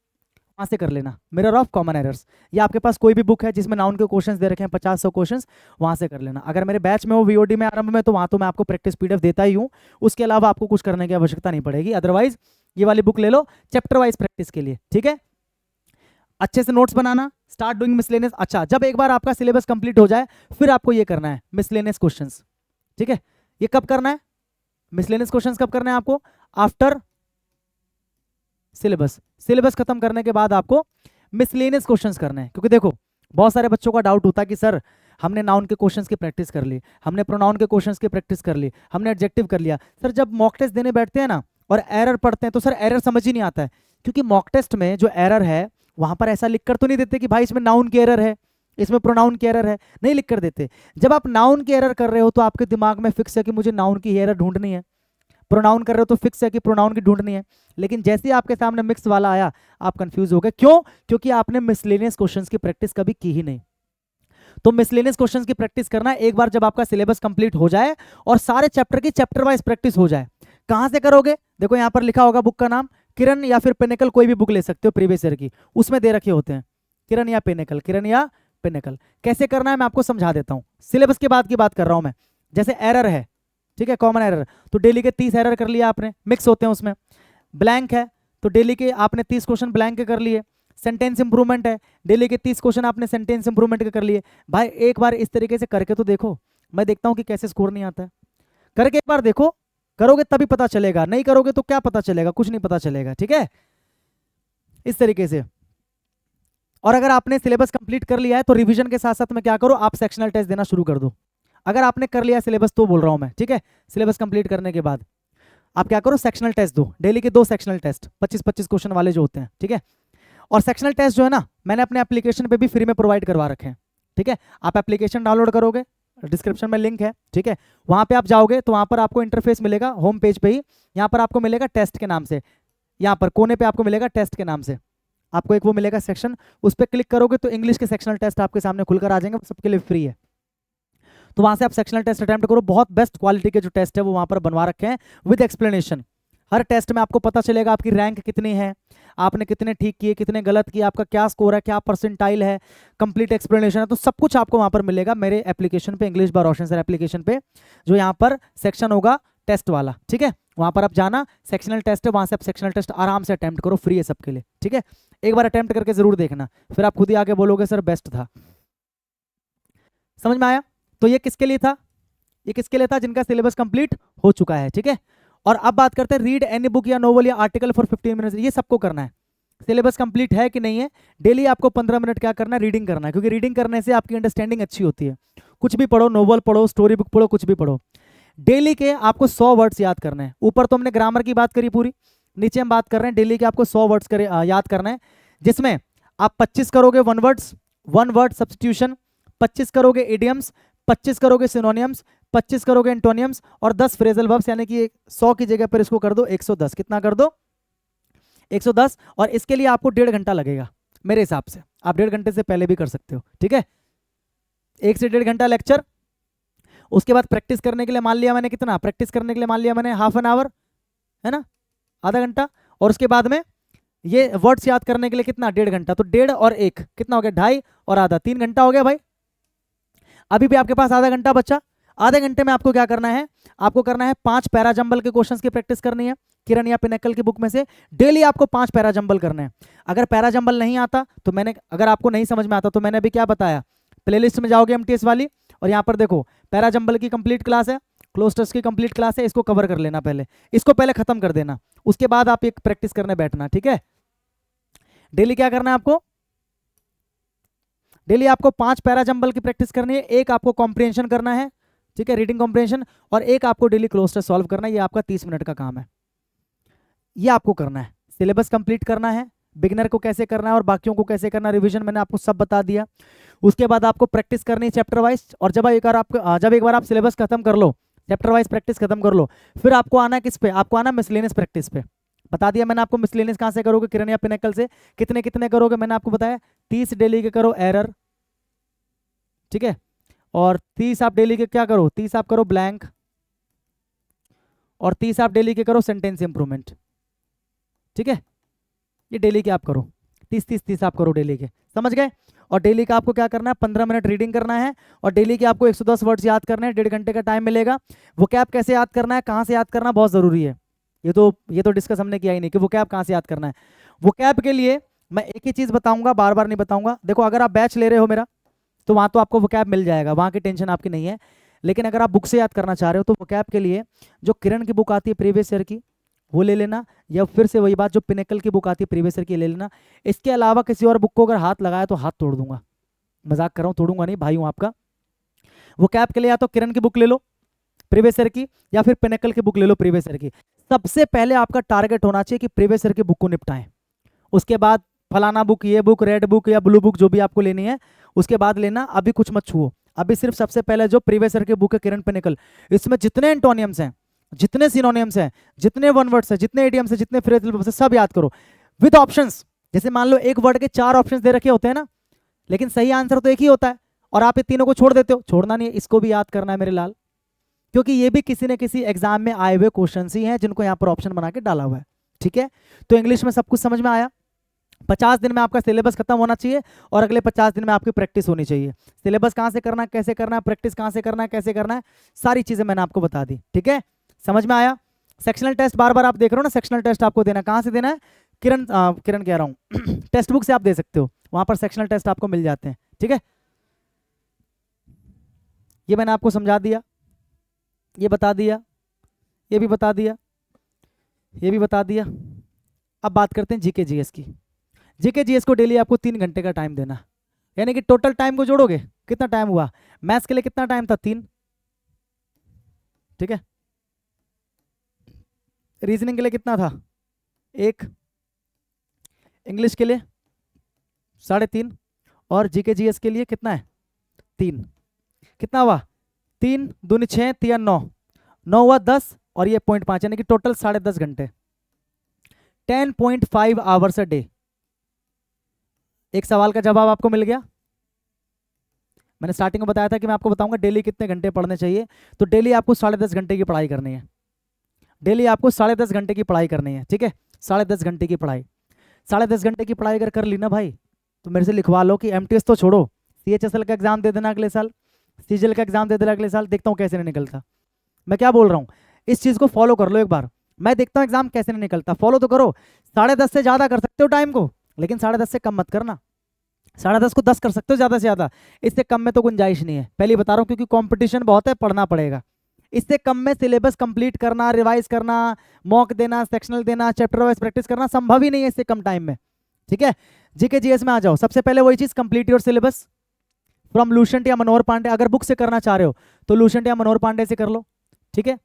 Speaker 1: वहाँ से कर लेना, मिरर ऑफ कॉमन एरर्स। या आपके पास कोई भी बुक है जिसमें नाउन के क्वेश्चंस दे रखे हैं 50-100 क्वेश्चंस, वहाँ से कर लेना। अगर मेरे बैच में हो वीओडी में आरंभ में, तो वहाँ तो मैं आपको प्रैक्टिस पीडीएफ देता ही हूँ, उसके अलावा आपको कुछ करने की आवश्यकता नहीं पड़ेगी। अदरवाइज ये वाली बुक ले लो चैप्टर वाइज प्रैक्टिस के लिए, ठीक है। अच्छे से नोट्स बनाना, स्टार्ट डूइंग मिसलेनियस। अच्छा, जब एक बार आपका सिलेबस कंप्लीट हो जाए फिर आपको ये करना है मिसलेनियस क्वेश्चंस, ठीक है। ये कब करना है, मिसलेनियस क्वेश्चंस कब करना है आपको, आफ्टर सिलेबस, सिलेबस खत्म करने के बाद आपको मिसलेनियस क्वेश्चंस करने हैं। क्योंकि देखो बहुत सारे बच्चों का डाउट होता है कि सर हमने नाउन के क्वेश्चंस की प्रैक्टिस कर ली, हमने प्रोनाउन के क्वेश्चंस की प्रैक्टिस कर ली, हमने एडजेक्टिव कर लिया, सर जब मॉक टेस्ट देने बैठते हैं ना और एरर पढ़ते हैं तो सर एरर समझ ही नहीं आता है। क्योंकि मॉक टेस्ट में जो एरर है वहां पर ऐसा लिख कर तो नहीं देते कि भाई इसमें नाउन की एरर है, इसमें प्रोनाउन की एरर है, नहीं लिख कर देते। जब आप नाउन की एरर कर रहे हो तो आपके दिमाग में फिक्स है कि मुझे नाउन की एरर ढूंढनी है, प्रोनाउन कर रहे हो तो फिक्स है कि प्रोनाउन की ढूंढनी है, लेकिन जैसे ही आपके सामने मिक्स वाला आया आप कंफ्यूज हो गए। क्यों? क्योंकि आपने मिसलेनियस क्वेश्चंस की प्रैक्टिस कभी की ही नहीं। तो मिसलेनियस क्वेश्चंस की प्रैक्टिस करना है एक बार जब आपका सिलेबस कंप्लीट हो जाए और सारे चैप्टर की चैप्टर वाइज प्रैक्टिस हो जाए। कहां से करोगे? देखो यहां पर लिखा होगा बुक का नाम, किरण या फिर पिनेकल, कोई भी बुक ले सकते हो प्रीवियस ईयर की, उसमें दे रखे होते हैं किरण या पिनेकल, किरण या पिनेकल। कैसे करना है मैं आपको समझा देता हूं, सिलेबस के बाद की बात कर रहा हूं मैं। जैसे एरर है, ठीक है, कॉमन एरर, तो डेली के 30 एरर कर लिया आपने, मिक्स होते हैं उसमें। ब्लैंक है तो डेली के आपने 30 क्वेश्चन ब्लैंक के कर लिए। सेंटेंस इंप्रूवमेंट है, डेली के 30 क्वेश्चन आपने सेंटेंस इंप्रूवमेंट के कर लिए। भाई एक बार इस तरीके से करके तो देखो, मैं देखता हूं कि कैसे स्कोर नहीं आता है। करके एक बार देखो, करोगे तभी पता चलेगा, नहीं करोगे तो क्या पता चलेगा, कुछ नहीं पता चलेगा, ठीक है, इस तरीके से। और अगर आपने सिलेबस कंप्लीट कर लिया है तो रिवीजन के साथ साथ में क्या करो, आप सेक्शनल टेस्ट देना शुरू कर दो। अगर आपने कर लिया सिलेबस तो बोल रहा हूं मैं, ठीक है, सिलेबस कंप्लीट करने के बाद आप क्या करो, सेक्शनल टेस्ट दो, डेली के 2 सेक्शनल टेस्ट 25-25 क्वेश्चन वाले जो होते हैं, ठीक है। और सेक्शनल टेस्ट जो है ना, मैंने अपने एप्लीकेशन पे भी फ्री में प्रोवाइड करवा रखे हैं, ठीक है। आप एप्लीकेशन डाउनलोड करोगे, डिस्क्रिप्शन में लिंक है, ठीक है, वहां पे आप जाओगे तो वहां पर आपको इंटरफेस मिलेगा, होम पेज पे ही यहाँ पर आपको मिलेगा टेस्ट के नाम से, यहाँ पर कोने पे आपको मिलेगा टेस्ट के नाम से, आपको एक वो मिलेगा सेक्शन, उस पर क्लिक करोगे तो इंग्लिश के सेक्शनल टेस्ट आपके सामने खुलकर आ जाएंगे, सबके लिए फ्री है। तो वहां से आप सेक्शनल टेस्ट अटेम्प्ट करो, बहुत बेस्ट क्वालिटी के जो टेस्ट है वो वहां पर बनवा रखे हैं विद एक्सप्लेनेशन। हर टेस्ट में आपको पता चलेगा आपकी रैंक कितनी है, आपने कितने ठीक किए, कितने गलत किए, आपका क्या स्कोर है, क्या परसेंटाइल है, कंप्लीट एक्सप्लेनेशन है, तो सब कुछ आपको वहां पर मिलेगा मेरे एप्लीकेशन पे, English by Roshan sir application पे, जो यहाँ पर सेक्शन होगा टेस्ट वाला, ठीक है। वहां पर आप जाना, सेक्शनल टेस्ट है, वहां से आप सेक्शनल टेस्ट आराम से अटेम्प्ट करो, फ्री है सबके लिए, ठीक है। एक बार अटेम्प्ट करके जरूर देखना, फिर आप खुद ही आके बोलोगे सर बेस्ट था। समझ में आया? तो ये किसके लिए था? ये किसके लिए था? जिनका सिलेबस कंप्लीट हो चुका है, ठीक है। और अब बात करते हैं रीड एनी बुक या नोवेल या आर्टिकल फॉर 15 मिनट्स, ये सबको करना है। सिलेबस कंप्लीट है कि नहीं है, डेली आपको 15 मिनट क्या करना है, रीडिंग करना है, क्योंकि रीडिंग करने से आपकी अंडरस्टैंडिंग अच्छी होती है। कुछ भी पढ़ो, नोवेल पढ़ो, स्टोरी बुक पढ़ो, कुछ भी पढ़ो, डेली के आपको 100 वर्ड्स याद करना है। ऊपर तो हमने ग्रामर की बात करी पूरी, नीचे हम बात कर रहे हैं डेली के आपको 100 वर्ड्स याद करना है, जिसमें आप 25 करोगे वन वर्ड्स, 1 वर्ड सब्स्टिट्यूशन, 25 करोगे इडियम्स, 25 करोगे सिनोनियम्स, 25 करोगे एंटोनियम्स, और 10 फ्रेजल वर्ब्स, यानी कि 100 की जगह पर इसको कर दो 110। कितना कर दो? 110। और इसके लिए आपको 1.5 घंटा लगेगा मेरे हिसाब से, आप 1.5 घंटे से पहले भी कर सकते हो, ठीक है। 1 से 1.5 घंटा लेक्चर, उसके बाद प्रैक्टिस करने के लिए मान लिया मैंने कितना, प्रैक्टिस करने के लिए मान लिया मैंने हाफ एन आवर, है ना, आधा घंटा, और उसके बाद में ये वर्ड्स याद करने के लिए कितना, 1.5 घंटा, तो 1.5 और 1 कितना हो गया, 2.5 और आधा, 3 घंटा हो गया भाई। अभी भी आपके पास आधा घंटा बचा। आधे घंटे में आपको क्या करना है, आपको करना है 5 पैराजंबल के क्वेश्चंस की प्रैक्टिस करनी है, किरण या पिनेकल की बुक में से डेली आपको 5 पैराजंबल करने हैं। अगर पैराजंबल नहीं आता तो मैंने, अगर आपको नहीं समझ में आता तो मैंने अभी क्या बताया, प्लेलिस्ट में जाओगे एमटीएस वाली, और यहाँ पर देखो पैराजंबल की कंप्लीट क्लास है, क्लोज टेस्ट की कंप्लीट क्लास है, इसको कवर कर लेना पहले, इसको पहले खत्म कर देना, उसके बाद आप एक प्रैक्टिस करने बैठना, ठीक है। डेली क्या करना है आपको, डेली आपको 5 पैराजंबल की प्रैक्टिस करनी है, एक आपको कॉम्प्रिहेंशन करना है, ठीक है, रीडिंग कॉम्प्रिहेंशन, और एक आपको डेली क्लोज टेस्ट सॉल्व करना है। ये आपका 30 मिनट का काम है, ये आपको करना है। सिलेबस कंप्लीट करना है, बिगिनर को कैसे करना है और बाकियों को कैसे करना है, रिवीजन मैंने आपको सब बता दिया। उसके बाद आपको प्रैक्टिस करनी है चैप्टर वाइज, और जब एक बार आप सिलेबस खत्म कर लो, चैप्टर वाइज प्रैक्टिस खत्म कर लो, फिर आपको आना किस पे, आपको आना मिसलेनियस प्रैक्टिस पे। बता दिया मैंने आपको मिसलेनियस कहां से करोगे, किरण या पिनेकल से। कितने कितने करोगे मैंने आपको बताया, 30 डेली के करो एरर, ठीक है, और 30 आप डेली के क्या करो, 30 आप करो ब्लैंक, और 30 आप डेली के करो सेंटेंस इंप्रूवमेंट, ठीक है। ये डेली के आप करो, 30-30-30 आप करो डेली के, समझ गए। और डेली का आपको क्या करना है, 15 मिनट रीडिंग करना है, और डेली के आपको 110 वर्ड्स याद करने हैं, 1.5 घंटे का टाइम मिलेगा। वो कैप कैसे याद करना है, कहाँ से याद करना बहुत जरूरी है, ये तो डिस्कस हमने किया ही नहीं कि वो कैप कहाँ से याद करना है। वो कैप के लिए मैं एक ही चीज बताऊंगा, बार बार नहीं बताऊंगा। देखो अगर आप बैच ले रहे हो मेरा, तो वहाँ तो आपको वो कैप मिल जाएगा, वहाँ की टेंशन आपकी नहीं है। लेकिन अगर आप बुक से याद करना चाह रहे हो तो वो कैप के लिए जो किरण की बुक आती है प्रीवियस ईयर की, वो ले लेना, या फिर से वही बात जो पिनेकल की बुक आती है प्रीवियस ईयर की ले लेना। इसके अलावा किसी और बुक को अगर हाथ लगाया तो हाथ तोड़ दूंगा, मजाक कर रहा हूँ, तोड़ूंगा नहीं, भाई हूँ आपका। वो कैप के लिए या तो किरण की बुक ले लो प्रीवियस ईयर की, या फिर पिनेकल की बुक ले लो प्रीवियस ईयर की। सबसे पहले आपका टारगेट होना चाहिए कि प्रीवियस ईयर की बुक को निपटाएं, उसके बाद फलाना बुक, ये बुक, रेड बुक या ब्लू बुक जो भी आपको लेनी है उसके बाद लेना। अभी कुछ मत छुओ, अभी सिर्फ सबसे पहले जो प्रीवियस ईयर की बुक है किरण पिनेकल, इसमें जितने एंटोनियम्स हैं, जितने सिनोनिम्स हैं, जितने वन वर्ड्स हैं, जितने इडियम्स हैं, जितने फ्रेजल वर्ब्स हैं, सब याद करो विद ऑप्शंस। जैसे मान लो एक वर्ड के 4 ऑप्शंस दे रखे होते हैं ना, लेकिन सही आंसर तो एक ही होता है, और आप ये तीनों को छोड़ देते हो। छोड़ना नहीं है, इसको भी याद करना है मेरे लाल, क्योंकि ये भी किसी न किसी एग्जाम में आए हुए क्वेश्चन ही हैं जिनको यहाँ पर ऑप्शन बना के डाला हुआ है। ठीक है, तो इंग्लिश में सब कुछ समझ में आया। 50 दिन में आपका सिलेबस खत्म होना चाहिए और अगले 50 दिन में आपकी प्रैक्टिस होनी चाहिए। सिलेबस कहाँ से करना है, कैसे करना है, प्रैक्टिस कहाँ से करना है, कैसे करना है, सारी चीजें मैंने आपको बता दी। ठीक है, समझ में आया। सेक्शनल टेस्ट बार बार आप देख रहे हो ना, सेक्शनल टेस्ट आपको देना, कहाँ से देना है, किरण कह रहा हूँ टेक्स्ट बुक से आप दे सकते हो, वहां पर सेक्शनल टेस्ट आपको मिल जाते हैं। ठीक है, ये मैंने आपको समझा दिया, ये बता दिया, ये भी बता दिया, ये भी बता दिया। अब बात करते हैं जीके जीएस की। जीके जीएस को डेली आपको 3 घंटे का टाइम देना, यानी कि टोटल टाइम को जोड़ोगे कितना टाइम हुआ। मैथ्स के लिए कितना टाइम था, 3। ठीक है, रीजनिंग के लिए कितना था, 1। इंग्लिश के लिए 3.5, और जीके जीएस के लिए कितना है, 3। कितना हुआ, 3 दूनी 6, 3 9, 9 हुआ 10, और ये 0.5, यानी कि टोटल 10.5 घंटे, 10.5 आवर्स अ डे। एक सवाल का जवाब आपको मिल गया। मैंने स्टार्टिंग में बताया था कि मैं आपको बताऊंगा डेली कितने घंटे पढ़ने चाहिए, तो डेली आपको 10.5 घंटे की पढ़ाई करनी है। डेली आपको 10.5 घंटे की पढ़ाई करनी है। ठीक है, 10.5 घंटे की पढ़ाई, 10.5 घंटे की पढ़ाई अगर कर ली ना भाई, तो मेरे से लिखवा लो कि एमटीएस तो छोड़ो, सीएचएसएल का एग्जाम दे देना अगले साल, सीजीएल का एग्जाम दे देना अगले साल, देखता हूँ कैसे नहीं निकलता। मैं क्या बोल रहा हूँ, इस चीज को फॉलो कर लो एक बार, मैं देखता हूँ एग्जाम कैसे नहीं निकलता, फॉलो तो करो। 10.5 से ज्यादा कर सकते हो टाइम को, लेकिन 10.5 से कम मत करना। 10.5 को 10 कर सकते हो ज्यादा से ज्यादा, इससे कम में तो गुंजाइश नहीं है, पहले बता रहा हूँ, क्योंकि कंपटीशन बहुत है, पढ़ना पड़ेगा। इससे कम में सिलेबस कंप्लीट करना, रिवाइज करना, मॉक देना, सेक्शनल देना, चैप्टर वाइज प्रैक्टिस करना संभव ही नहीं है इससे कम टाइम में। ठीक है, जीके जीएस में आ जाओ। सबसे पहले वही चीज, complete your syllabus from Lucent या मनोहर पांडे। अगर बुक से करना चाह रहे हो तो लूसेंट या मनोहर पांडे से कर लो। ठीक है,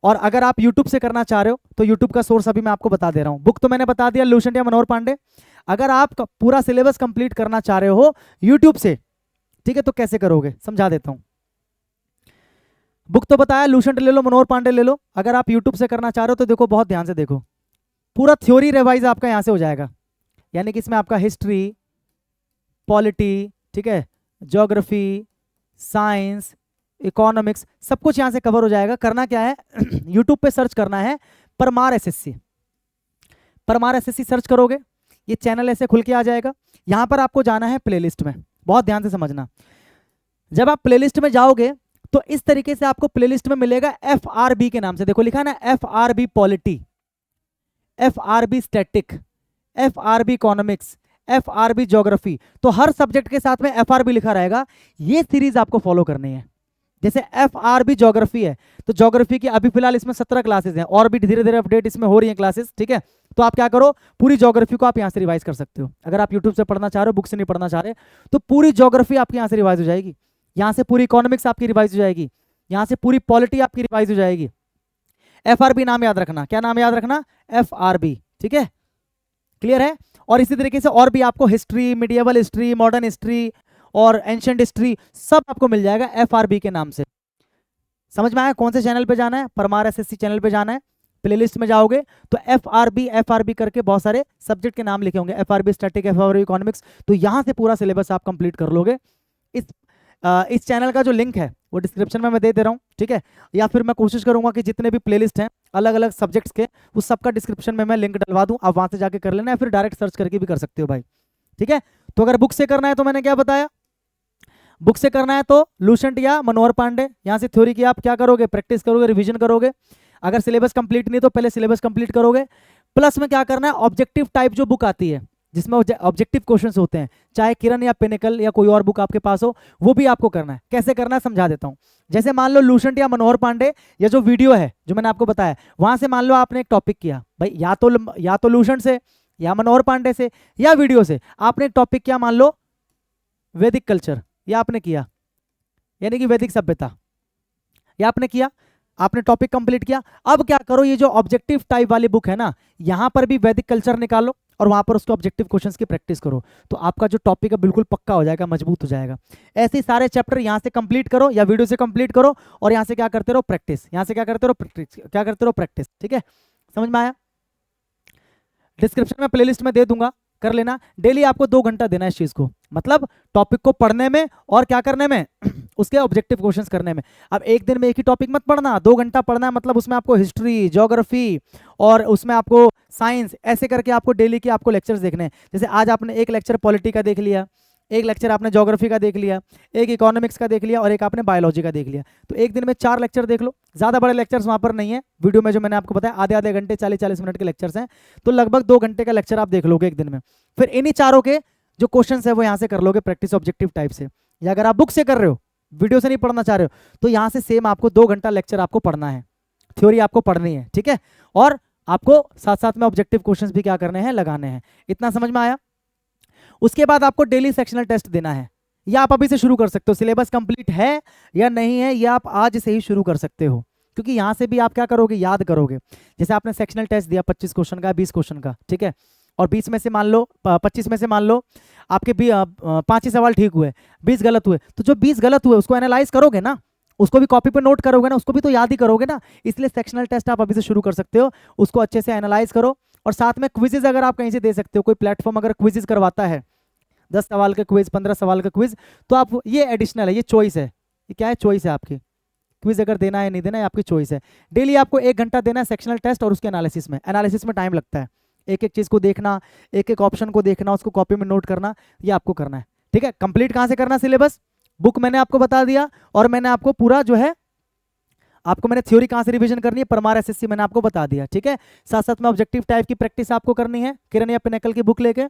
Speaker 1: और अगर आप यूट्यूब से करना चाह रहे हो तो यूट्यूब का सोर्स अभी मैं आपको बता दे रहा हूं। बुक तो मैंने बता दिया, लूसेंट या मनोहर पांडे। अगर आप पूरा सिलेबस कंप्लीट करना चाह रहे हो यूट्यूब से, ठीक है, तो कैसे करोगे समझा देता हूं। बुक तो बताया, लूसेंट ले लो, मनोहर पांडे ले लो। अगर आप यूट्यूब से करना चाह रहे हो तो देखो, बहुत ध्यान से देखो, पूरा थ्योरी रिवाइज आपका यहां से हो जाएगा, यानी कि इसमें आपका हिस्ट्री, पॉलिटी, ठीक है, ज्योग्राफी, साइंस, इकोनॉमिक्स, सब कुछ यहां से कवर हो जाएगा। करना क्या है यूट्यूब पे सर्च करना है Parmar SSC. Parmar SSC search करोगे, ये चैनल ऐसे खुल के आ जाएगा। यहां पर आपको जाना है प्लेलिस्ट में, बहुत ध्यान से समझना। जब आप प्लेलिस्ट में जाओगे तो इस तरीके से आपको प्लेलिस्ट में मिलेगा एफआरबी के नाम से, देखो लिखा ना, FRB polity, FRB static, FRB economics, FRB geography. तो हर सब्जेक्ट के साथ में एफआरबी लिखा रहेगा। ये सीरीज आपको फॉलो करनी है। जैसे एफआरबी ज्योग्राफी है, तो ज्योग्राफी की अभी फिलहाल इसमें 17 क्लासेस हैं, और भी धीरे धीरे अपडेट इसमें हो रही हैं क्लासेस। ठीक है, तो आप क्या करो, पूरी ज्योग्राफी को आप यहाँ से रिवाइज कर सकते हो। अगर आप यूट्यूब से पढ़ना चाह रहे हो, बुक से नहीं पढ़ना चाह रहे, तो पूरी ज्योग्राफी आपकी यहाँ से रिवाइज हो जाएगी, यहाँ से पूरी इकोनॉमिक्स आपकी रिवाइज हो जाएगी, यहाँ से पूरी पॉलिटी आपकी रिवाइज हो जाएगी। एफआरबी नाम याद रखना, क्या नाम याद रखना, एफआरबी। ठीक है, क्लियर है। और इसी तरीके से और भी आपको history, medieval history, modern history और एंशिएंट हिस्ट्री सब आपको मिल जाएगा एफआरबी के नाम से। समझ में आया कौन से चैनल पे जाना है, परमार एसएससी चैनल पे जाना है। प्लेलिस्ट में जाओगे तो एफआरबी करके बहुत सारे सब्जेक्ट के नाम लिखे होंगे, एफआरबी स्टैटिक, एफआरबी इकोनॉमिक्स, तो यहां से पूरा सिलेबस आप कंप्लीट कर लोगे। इस चैनल का जो लिंक है वो डिस्क्रिप्शन में मैं दे रहा हूँ। ठीक है, या फिर मैं कोशिश करूंगा कि जितने भी प्लेलिस्ट हैं अलग अलग सब्जेक्ट्स के, उस सबका डिस्क्रिप्शन में मैं लिंक डलवा दूं, आप वहां से जाके कर लेना, या फिर डायरेक्ट सर्च करके भी कर सकते हो भाई। ठीक है, तो अगर बुक से करना है तो मैंने क्या बताया, बुक से करना है तो लूसेंट या मनोहर पांडे, यहाँ से थ्योरी की आप क्या करोगे, प्रैक्टिस करोगे, रिवीजन करोगे। अगर सिलेबस कंप्लीट नहीं तो पहले सिलेबस कंप्लीट करोगे, प्लस में क्या करना है, ऑब्जेक्टिव टाइप जो बुक आती है जिसमें ऑब्जेक्टिव क्वेश्चंस होते हैं, चाहे किरण या पिनिकल या कोई और बुक आपके पास हो, वो भी आपको करना है। कैसे करना है समझा देता हूँ। जैसे मान लो लूसेंट या मनोहर पांडे, या जो वीडियो है जो मैंने आपको बताया, वहां से मान लो आपने एक टॉपिक किया भाई, या तो लूसेंट से, या मनोहर पांडे से, या वीडियो से आपने एक टॉपिक किया, मान लो वैदिक कल्चर, या आपने किया यानी कि वैदिक सभ्यता, या आपने किया। आपने टॉपिक कंप्लीट किया। अब क्या करो, ये जो ऑब्जेक्टिव टाइप वाली बुक है ना, यहां पर भी वैदिक कल्चर निकालो और वहां पर उसके ऑब्जेक्टिव क्वेश्चंस की प्रैक्टिस करो, तो आपका जो टॉपिक है बिल्कुल पक्का हो जाएगा, मजबूत हो जाएगा। ऐसे ही सारे चैप्टर यहां से कंप्लीट करो या वीडियो से कंप्लीट करो और यहां से क्या करते रहो, प्रैक्टिस। यहां से क्या करते रहो, प्रैक्टिस। क्या करते रहो, प्रैक्टिस। ठीक है, समझ में आया? डिस्क्रिप्शन में प्लेलिस्ट में दे दूंगा, कर लेना। डेली आपको 2 घंटा देना है इस चीज को, मतलब टॉपिक को पढ़ने में और क्या करने में उसके ऑब्जेक्टिव क्वेश्चंस करने में। अब एक दिन में एक ही टॉपिक मत पढ़ना, 2 घंटा पढ़ना है, मतलब उसमें आपको हिस्ट्री, ज्योग्राफी और उसमें आपको साइंस, ऐसे करके आपको डेली के आपको लेक्चर्स देखने हैं। जैसे आज आपने एक लेक्चर पॉलिटी का देख लिया, एक लेक्चर आपने ज्योग्राफी का देख लिया, एक इकोनॉमिक्स का देख लिया और एक आपने बायोलॉजी का देख लिया, तो एक दिन में 4 लेक्चर देख लो। ज़्यादा बड़े लेक्चर्स वहाँ पर नहीं है, वीडियो में जो मैंने आपको बताया आधे आधे घंटे 40-40 मिनट के लेक्चर्स हैं, तो लगभग 2 घंटे का लेक्चर आप देख लोगे एक दिन में। फिर इन्हीं चारों के जो क्वेश्चन है वो यहाँ से कर लोगे प्रैक्टिस ऑब्जेक्टिव टाइप से। या अगर आप बुक से कर रहे हो, वीडियो से नहीं पढ़ना चाह रहे हो, तो यहाँ से सेम आपको 2 घंटा लेक्चर आपको पढ़ना है, थ्योरी आपको पढ़नी है। ठीक है, और आपको साथ साथ में ऑब्जेक्टिव क्वेश्चंस भी क्या करने हैं, लगाने हैं। इतना समझ में आया? उसके बाद आपको डेली सेक्शनल टेस्ट देना है, या आप अभी से शुरू कर सकते हो। सिलेबस कंप्लीट है या नहीं है, या आप आज से ही शुरू कर सकते हो, क्योंकि यहाँ से भी आप क्या करोगे, याद करोगे। जैसे आपने सेक्शनल टेस्ट दिया 25 क्वेश्चन का, 20 क्वेश्चन का, ठीक है, और 20 में से मान लो 25 में से मान लो आपके 5 ही सवाल ठीक हुए, 20 गलत हुए, तो जो 20 गलत हुए उसको एनालाइज करोगे ना, उसको भी कॉपी पे नोट करोगे ना, उसको भी तो याद ही करोगे ना। इसलिए सेक्शनल टेस्ट आप अभी से शुरू कर सकते हो, उसको अच्छे से एनालाइज करो। और साथ में क्विजेज अगर आप कहीं से दे सकते हो, कोई प्लेटफॉर्म अगर क्विजेज करवाता है, 10 सवाल का क्विज, 15 सवाल का क्विज, तो आप, ये एडिशनल है, ये चॉइस है, ये क्या है, चॉइस है आपकी। क्विज अगर देना है नहीं देना है आपकी चॉइस है। डेली आपको 1 घंटा देना है सेक्शनल टेस्ट और उसके एनालिसिस में। एनालिसिस में टाइम लगता है, एक एक चीज को देखना, एक एक ऑप्शन को देखना, उसको कॉपी में नोट करना, ये आपको करना है। ठीक है, कंप्लीट कहाँ से करना सिलेबस, बुक मैंने आपको बता दिया, और मैंने आपको पूरा जो है आपको मैंने थ्योरी कहाँ से रिवीजन करनी है, परमार एसएससी मैंने आपको बता दिया। ठीक है, साथ साथ में ऑब्जेक्टिव टाइप की प्रैक्टिस आपको करनी है किरण या पिनेकल की बुक लेके,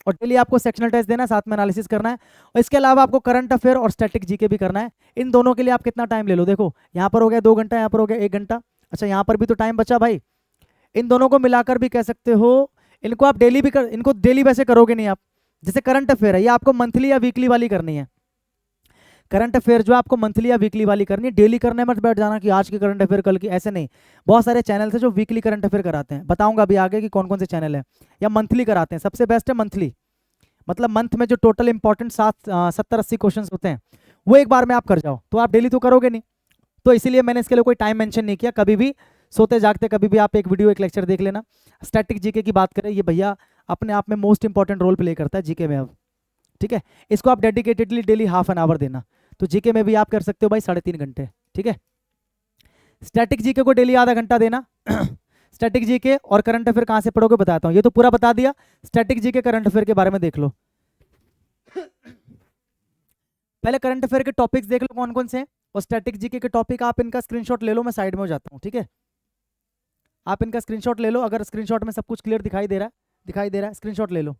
Speaker 1: और डेली आपको सेक्शनल टेस्ट देना है, साथ में एनालिसिस करना है। और इसके अलावा आपको करंट अफेयर और स्टैटिक जीके भी करना है। इन दोनों के लिए आप कितना टाइम ले लो, देखो यहाँ पर हो गया 2 घंटा, यहाँ पर हो गया 1 घंटा, अच्छा यहाँ पर भी तो टाइम बचा भाई। इन दोनों को मिलाकर भी कह सकते हो, इनको आप डेली भी कर, इनको डेली वैसे करोगे नहीं आप। जैसे करंट अफेयर है, ये आपको मंथली या वीकली वाली करनी है। करंट अफेयर जो आपको मंथली या वीकली वाली करनी है, डेली करने मत बैठ जाना कि आज की करंट अफेयर कल की, ऐसे नहीं। बहुत सारे चैनल है जो वीकली करंट अफेयर कराते हैं, बताऊंगा अभी आगे कि कौन कौन से चैनल है, या मंथली कराते हैं। सबसे बेस्ट है मंथली, मतलब मंथ में जो टोटल इंपॉर्टेंट 70-80 क्वेश्चन होते हैं वो एक बार में आप कर जाओ, तो आप डेली तो करोगे नहीं। तो इसीलिए मैंने इसके लिए कोई टाइम मेंशन नहीं किया। कभी भी सोते जागते कभी भी आप एक वीडियो, एक लेक्चर देख लेना। स्टैटिक जीके की बात करें, ये भैया अपने आप में मोस्ट इंपॉर्टेंट रोल प्ले करता है जीके में अब। ठीक है, इसको आप डेडिकेटेडली डेली ½ एन आवर देना, तो जीके में भी आप कर सकते हो भाई 3.5 घंटे। ठीक है, स्टैटिक जीके को डेली आधा घंटा देना। स्टैटिक जीके और करंट अफेयर कहाँ से पढ़ोगे बताता हूँ, ये तो पूरा बता दिया। स्टैटिक जीके करंट अफेयर के बारे में देख लो। पहले करंट अफेयर के टॉपिक्स देख लो कौन कौन से हैं, और स्टैटिक जीके के टॉपिक आप इनका स्क्रीनशॉट ले लो, मैं साइड में हो जाता हूँ। ठीक है, आप इनका स्क्रीनशॉट ले लो, अगर स्क्रीनशॉट में सब कुछ क्लियर दिखाई दे रहा है, स्क्रीनशॉट ले लो।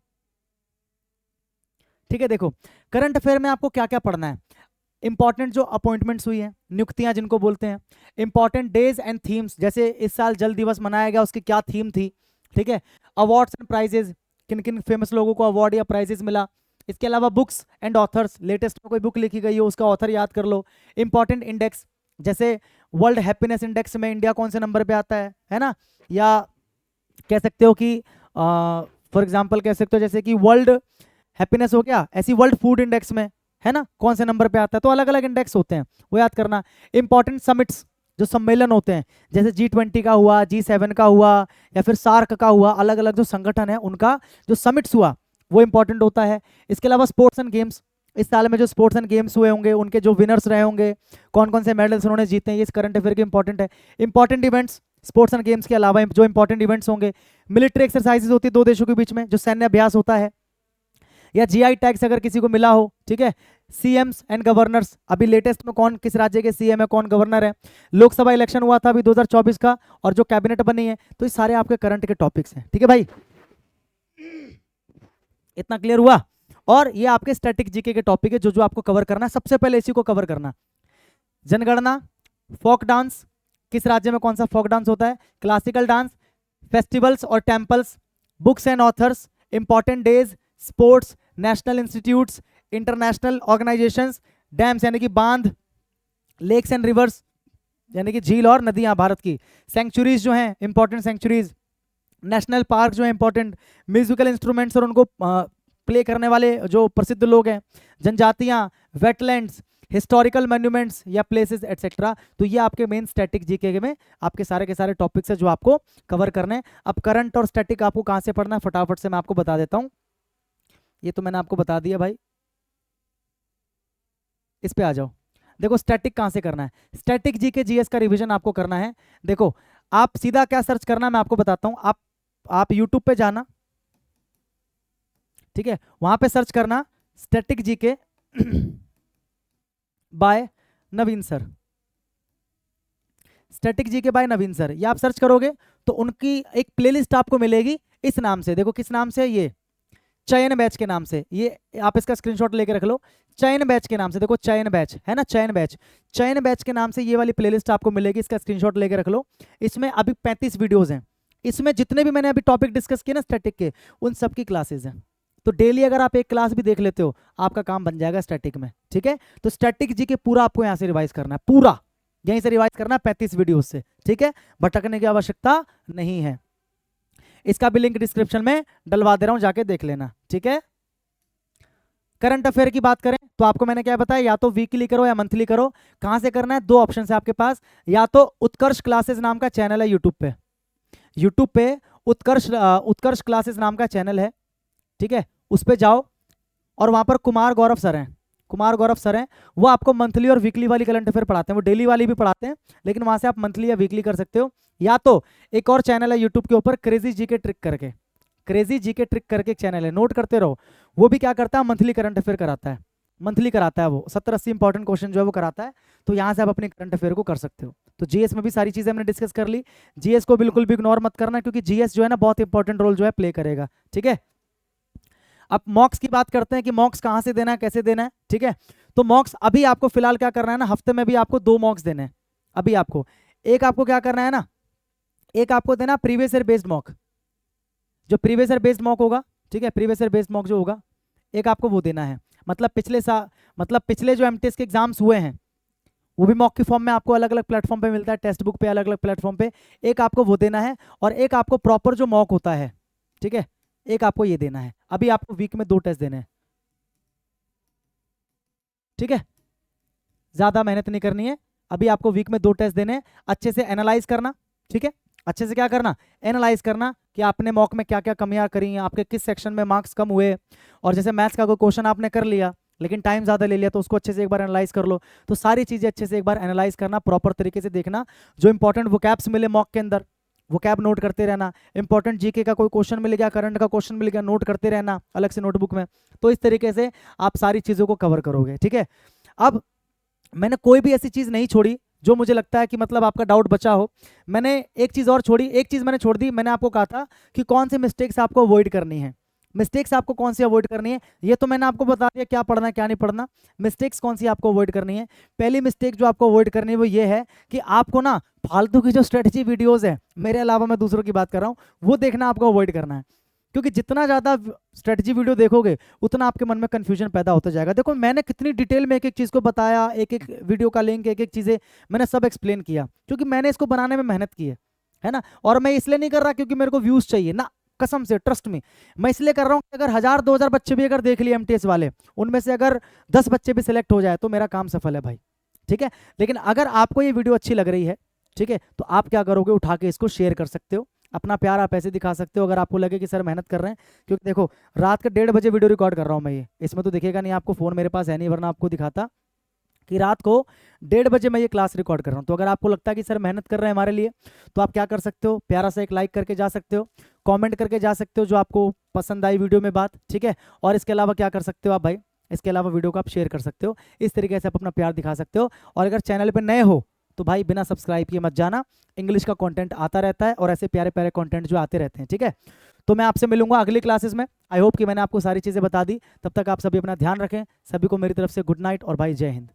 Speaker 1: ठीक है, देखो करंट अफेयर में आपको क्या क्या पढ़ना है। इंपॉर्टेंट जो अपॉइंटमेंट्स हुई हैं, नियुक्तियां जिनको बोलते हैं, इंपॉर्टेंट डेज एंड थीम्स, जैसे इस साल जल दिवस मनाया गया, उसकी क्या थीम थी। ठीक है, अवार्ड्स एंड प्राइजेज, किन किन फेमस लोगों को अवार्ड या प्राइजेज मिला। इसके अलावा बुक्स एंड ऑथर्स, लेटेस्ट में कोई बुक लिखी गई हो उसका ऑथर याद कर लो। इंपॉर्टेंट इंडेक्स, जैसे वर्ल्ड हैप्पीनेस इंडेक्स में इंडिया कौन से नंबर पे आता है ना, या कह सकते हो कि फॉर एग्जांपल कह सकते हो जैसे कि वर्ल्ड हैप्पीनेस हो गया, ऐसी वर्ल्ड फूड इंडेक्स में है ना कौन से नंबर पे आता है, तो अलग अलग इंडेक्स होते हैं, वो याद करना। इंपॉर्टेंट समिट्स, जो सम्मेलन होते हैं, जैसे G20 का हुआ, G7 का हुआ, या फिर सार्क का हुआ, अलग अलग जो संगठन है उनका जो समिट्स हुआ वो इंपॉर्टेंट होता है। इसके अलावा स्पोर्ट्स एंड गेम्स, इस साल में जो स्पोर्ट्स एंड गेम्स हुए होंगे उनके जो विनर्स रहे होंगे, कौन कौन से मेडल्स उन्होंने जीते हैं, ये इस करंट अफेयर के इंपॉर्टेंट है। Important events, sports and games के अलावा जो इंपॉर्टेंट इवेंट्स होंगे, मिलिट्री एक्सरसाइजेज होती है 2 देशों के बीच में, जो सैन्य अभ्यास होता है, या GI टैग्स अगर किसी को मिला हो। ठीक है, CMs एंड गवर्नर्स, अभी लेटेस्ट में कौन किस राज्य के CM है, कौन गवर्नर है, लोकसभा इलेक्शन हुआ था अभी 2024 का, और जो कैबिनेट बनी है, तो ये सारे आपके करंट के टॉपिक्स हैं। ठीक है भाई, इतना क्लियर हुआ। और ये आपके स्टैटिक जीके के टॉपिक है जो जो आपको कवर करना है। सबसे पहले इसी को कवर करना, जनगणना, फोक डांस, किस राज्य में कौन सा फोक डांस होता है, क्लासिकल डांस, फेस्टिवल्स और temples, books and authors, important days, sports, national institutes, international organisations, dams यानी कि बांध, लेक्स एंड रिवर्स, यानी कि झील और नदियां भारत की, सेंचुरीज जो हैं इंपॉर्टेंट सेंचुरीज, नेशनल पार्क जो है इंपॉर्टेंट, म्यूजिकल इंस्ट्रूमेंट्स और उनको प्ले करने वाले जो प्रसिद्ध लोग हैं, जनजातियां, वेटलैंड्स, हिस्टोरिकल मॉन्यूमेंट्स या प्लेसेस एटसेट्रा। तो ये आपके मेन स्टैटिक जीके में आपके सारे के सारे टॉपिक्स है जो आपको कवर करने हैं। अब करंट और स्टैटिक आपको कहाँ से पढ़ना है फटाफट से मैं आपको बता देता हूँ। ये तो मैंने आपको बता दिया भाई, इस पे आ जाओ। देखो स्टैटिक कहाँ से करना है, स्टैटिक जीके जीएस का रिवीजन आपको करना है। देखो आप सीधा क्या सर्च करना है मैं आपको बताता हूँ। आप यूट्यूब पे जाना, ठीक है, वहां पे सर्च करना static GK by Naveen sir, static GK by Naveen sir. ये आप सर्च करोगे तो उनकी एक प्लेलिस्ट आपको मिलेगी इस नाम से। देखो किस नाम से, ये चयन बैच के नाम से। ये आप इसका स्क्रीनशॉट लेके रख लो, चयन बैच के नाम से। देखो चयन बैच है ना, चयन बैच, चयन बैच के नाम से ये वाली प्लेलिस्ट आपको मिलेगी, इसका स्क्रीनशॉट लेके रख लो। इसमें अभी 35 वीडियोस हैं, इसमें जितने भी मैंने अभी टॉपिक डिस्कस किए ना स्टैटिक के, उन सब की क्लासेस हैं। तो डेली अगर आप एक क्लास भी देख लेते हो आपका काम बन जाएगा स्टैटिक में, ठीक है। तो स्टैटिक जी के पूरा आपको यहाँ से रिवाइज करना है, पूरा यहीं से रिवाइज करना है 35 वीडियोस से, ठीक है, भटकने की आवश्यकता नहीं है। इसका भी लिंक डिस्क्रिप्शन में डलवा दे रहा हूं, जाके देख लेना, ठीक है। करंट अफेयर की बात करें तो आपको मैंने क्या बताया, या तो वीकली करो या मंथली करो। कहां से करना है, दो ऑप्शन है आपके पास, या तो उत्कर्ष क्लासेस नाम का चैनल है यूट्यूब पे, यूट्यूब पे उत्कर्ष क्लासेस नाम का चैनल है, ठीक है, उस पे जाओ और वहां पर कुमार गौरव सर हैं, कुमार गौरव सर हैं, वो आपको मंथली और वीकली वाली करंट अफेयर पढ़ाते हैं। वो डेली वाली भी पढ़ाते हैं लेकिन वहां से आप मंथली या वीकली कर सकते हो। या तो एक और चैनल है यूट्यूब के ऊपर क्रेजी जी के ट्रिक करके, क्रेजी जी के ट्रिक करके एक चैनल है, नोट करते रहो। वो भी क्या करता है, मंथली करंट अफेयर कराता है, मंथली कराता है वो 70-80 इंपॉर्टेंट क्वेश्चन जो है वो कराता है। तो यहाँ से आप अपने करंट अफेयर को कर सकते हो। तो जीएस में भी सारी चीजें हमने डिस्कस कर ली। जीएस को बिल्कुल भी इग्नोर मत करना क्योंकि जीएस जो है ना बहुत इंपॉर्टेंट रोल जो है प्ले करेगा, ठीक है। अब मॉक्स की बात करते हैं कि मॉक्स कहाँ से देना है, कैसे देना है, ठीक है। तो मॉक्स अभी आपको फिलहाल क्या करना है ना, हफ्ते में भी आपको 2 मॉक्स देने हैं। अभी आपको एक आपको क्या करना है ना, एक आपको देना प्रीवियस ईयर बेस्ड मॉक, जो प्रीवियस ईयर बेस्ड मॉक होगा, ठीक है, प्रीवियस ईयर बेस्ड मॉक जो होगा एक आपको वो देना है। मतलब पिछले जो एमटीएस के एग्जाम्स हुए हैं वो भी मॉक की फॉर्म में आपको अलग अलग प्लेटफॉर्म पे मिलता है, टेक्स्ट बुक पे अलग अलग प्लेटफॉर्म पे। एक आपको वो देना है और एक आपको प्रॉपर जो मॉक होता है, ठीक है, एक आपको ये देना है। अभी आपको वीक में 2 टेस्ट देने हैं, ठीक है, ज्यादा मेहनत नहीं करनी है। अभी आपको वीक में 2 टेस्ट देने हैं, अच्छे से एनालाइज करना, ठीक है, अच्छे से क्या करना, एनालाइज करना कि आपने मॉक में क्या क्या कमियां करी हैं, आपके किस सेक्शन में मार्क्स कम हुए। और जैसे मैथ्स का कोई क्वेश्चन आपने कर लिया लेकिन टाइम ज़्यादा ले लिया तो उसको अच्छे से एक बार एनालाइज कर लो। तो सारी चीज़ें अच्छे से एक बार एनालाइज करना, प्रॉपर तरीके से देखना, जो इंपॉर्टेंट वोकैब्स मिले मॉक के अंदर वो कैब नोट करते रहना, इंपॉर्टेंट जीके का कोई क्वेश्चन मिल गया, करंट का क्वेश्चन मिल गया, नोट करते रहना अलग से नोटबुक में। तो इस तरीके से आप सारी चीज़ों को कवर करोगे, ठीक है। अब मैंने कोई भी ऐसी चीज़ नहीं छोड़ी जो मुझे लगता है कि मतलब आपका डाउट बचा हो। मैंने एक चीज़ और छोड़ी, एक चीज़ मैंने छोड़ दी। मैंने आपको कहा था कि कौन सी मिस्टेक्स आपको अवॉइड करनी है, मिस्टेक्स आपको कौन सी अवॉइड करनी है, ये तो मैंने आपको बता दिया क्या पढ़ना है क्या नहीं पढ़ना। मिस्टेक्स कौन सी आपको अवॉइड करनी है, पहली मिस्टेक जो आपको अवॉइड करनी है वो ये है कि आपको ना फालतू की जो स्ट्रेटजी वीडियोस है, मेरे अलावा मैं दूसरों की बात कर रहा हूँ, वो देखना आपको अवॉइड करना है। क्योंकि जितना ज़्यादा स्ट्रेटजी वीडियो देखोगे उतना आपके मन में कन्फ्यूजन पैदा होता जाएगा। देखो मैंने कितनी डिटेल में एक एक चीज़ को बताया, एक एक वीडियो का लिंक, एक एक चीज़ें मैंने सब एक्सप्लेन किया क्योंकि मैंने इसको बनाने में मेहनत की है ना। और मैं इसलिए नहीं कर रहा क्योंकि मेरे को व्यूज़ चाहिए ना, कसम से, ट्रस्ट में, मैं इसलिए कर रहा हूँ कि अगर 1000-2000 बच्चे भी अगर देख लिए एमटीएस वाले, उनमें से अगर 10 बच्चे भी सिलेक्ट हो जाए तो मेरा काम सफल है भाई, ठीक है। लेकिन अगर आपको ये वीडियो अच्छी लग रही है, ठीक है, तो आप क्या करोगे, उठा के इसको शेयर कर सकते हो, अपना प्यार आप ऐसे दिखा सकते हो अगर आपको लगे कि सर मेहनत कर रहे हैं। क्योंकि देखो रात के 1:30 बजे वीडियो रिकॉर्ड कर रहा हूँ मैं, ये इसमें तो दिखेगा नहीं आपको, फ़ोन मेरे पास है नहीं वरना आपको दिखाता कि रात को 1:30 बजे मैं ये क्लास रिकॉर्ड कर रहा हूँ। तो अगर आपको लगता है कि सर मेहनत कर रहे हैं हमारे लिए, तो आप क्या कर सकते हो, प्यारा सा एक लाइक करके जा सकते हो, कमेंट करके जा सकते हो जो आपको पसंद आई वीडियो में बात, ठीक है। और इसके अलावा क्या कर सकते हो आप भाई, इसके अलावा वीडियो को आप शेयर कर सकते हो, इस तरीके से आप अपना प्यार दिखा सकते हो। और अगर चैनल पर नए हो तो भाई बिना सब्सक्राइब किए मत जाना, इंग्लिश का कंटेंट आता रहता है और ऐसे प्यारे प्यारे कंटेंट जो आते रहते हैं, ठीक है। तो मैं आपसे मिलूंगा अगली क्लासेस में। आई होप कि मैंने आपको सारी चीज़ें बता दी। तब तक आप सभी अपना ध्यान रखें। सभी को मेरी तरफ से गुड नाइट और भाई जय हिंद।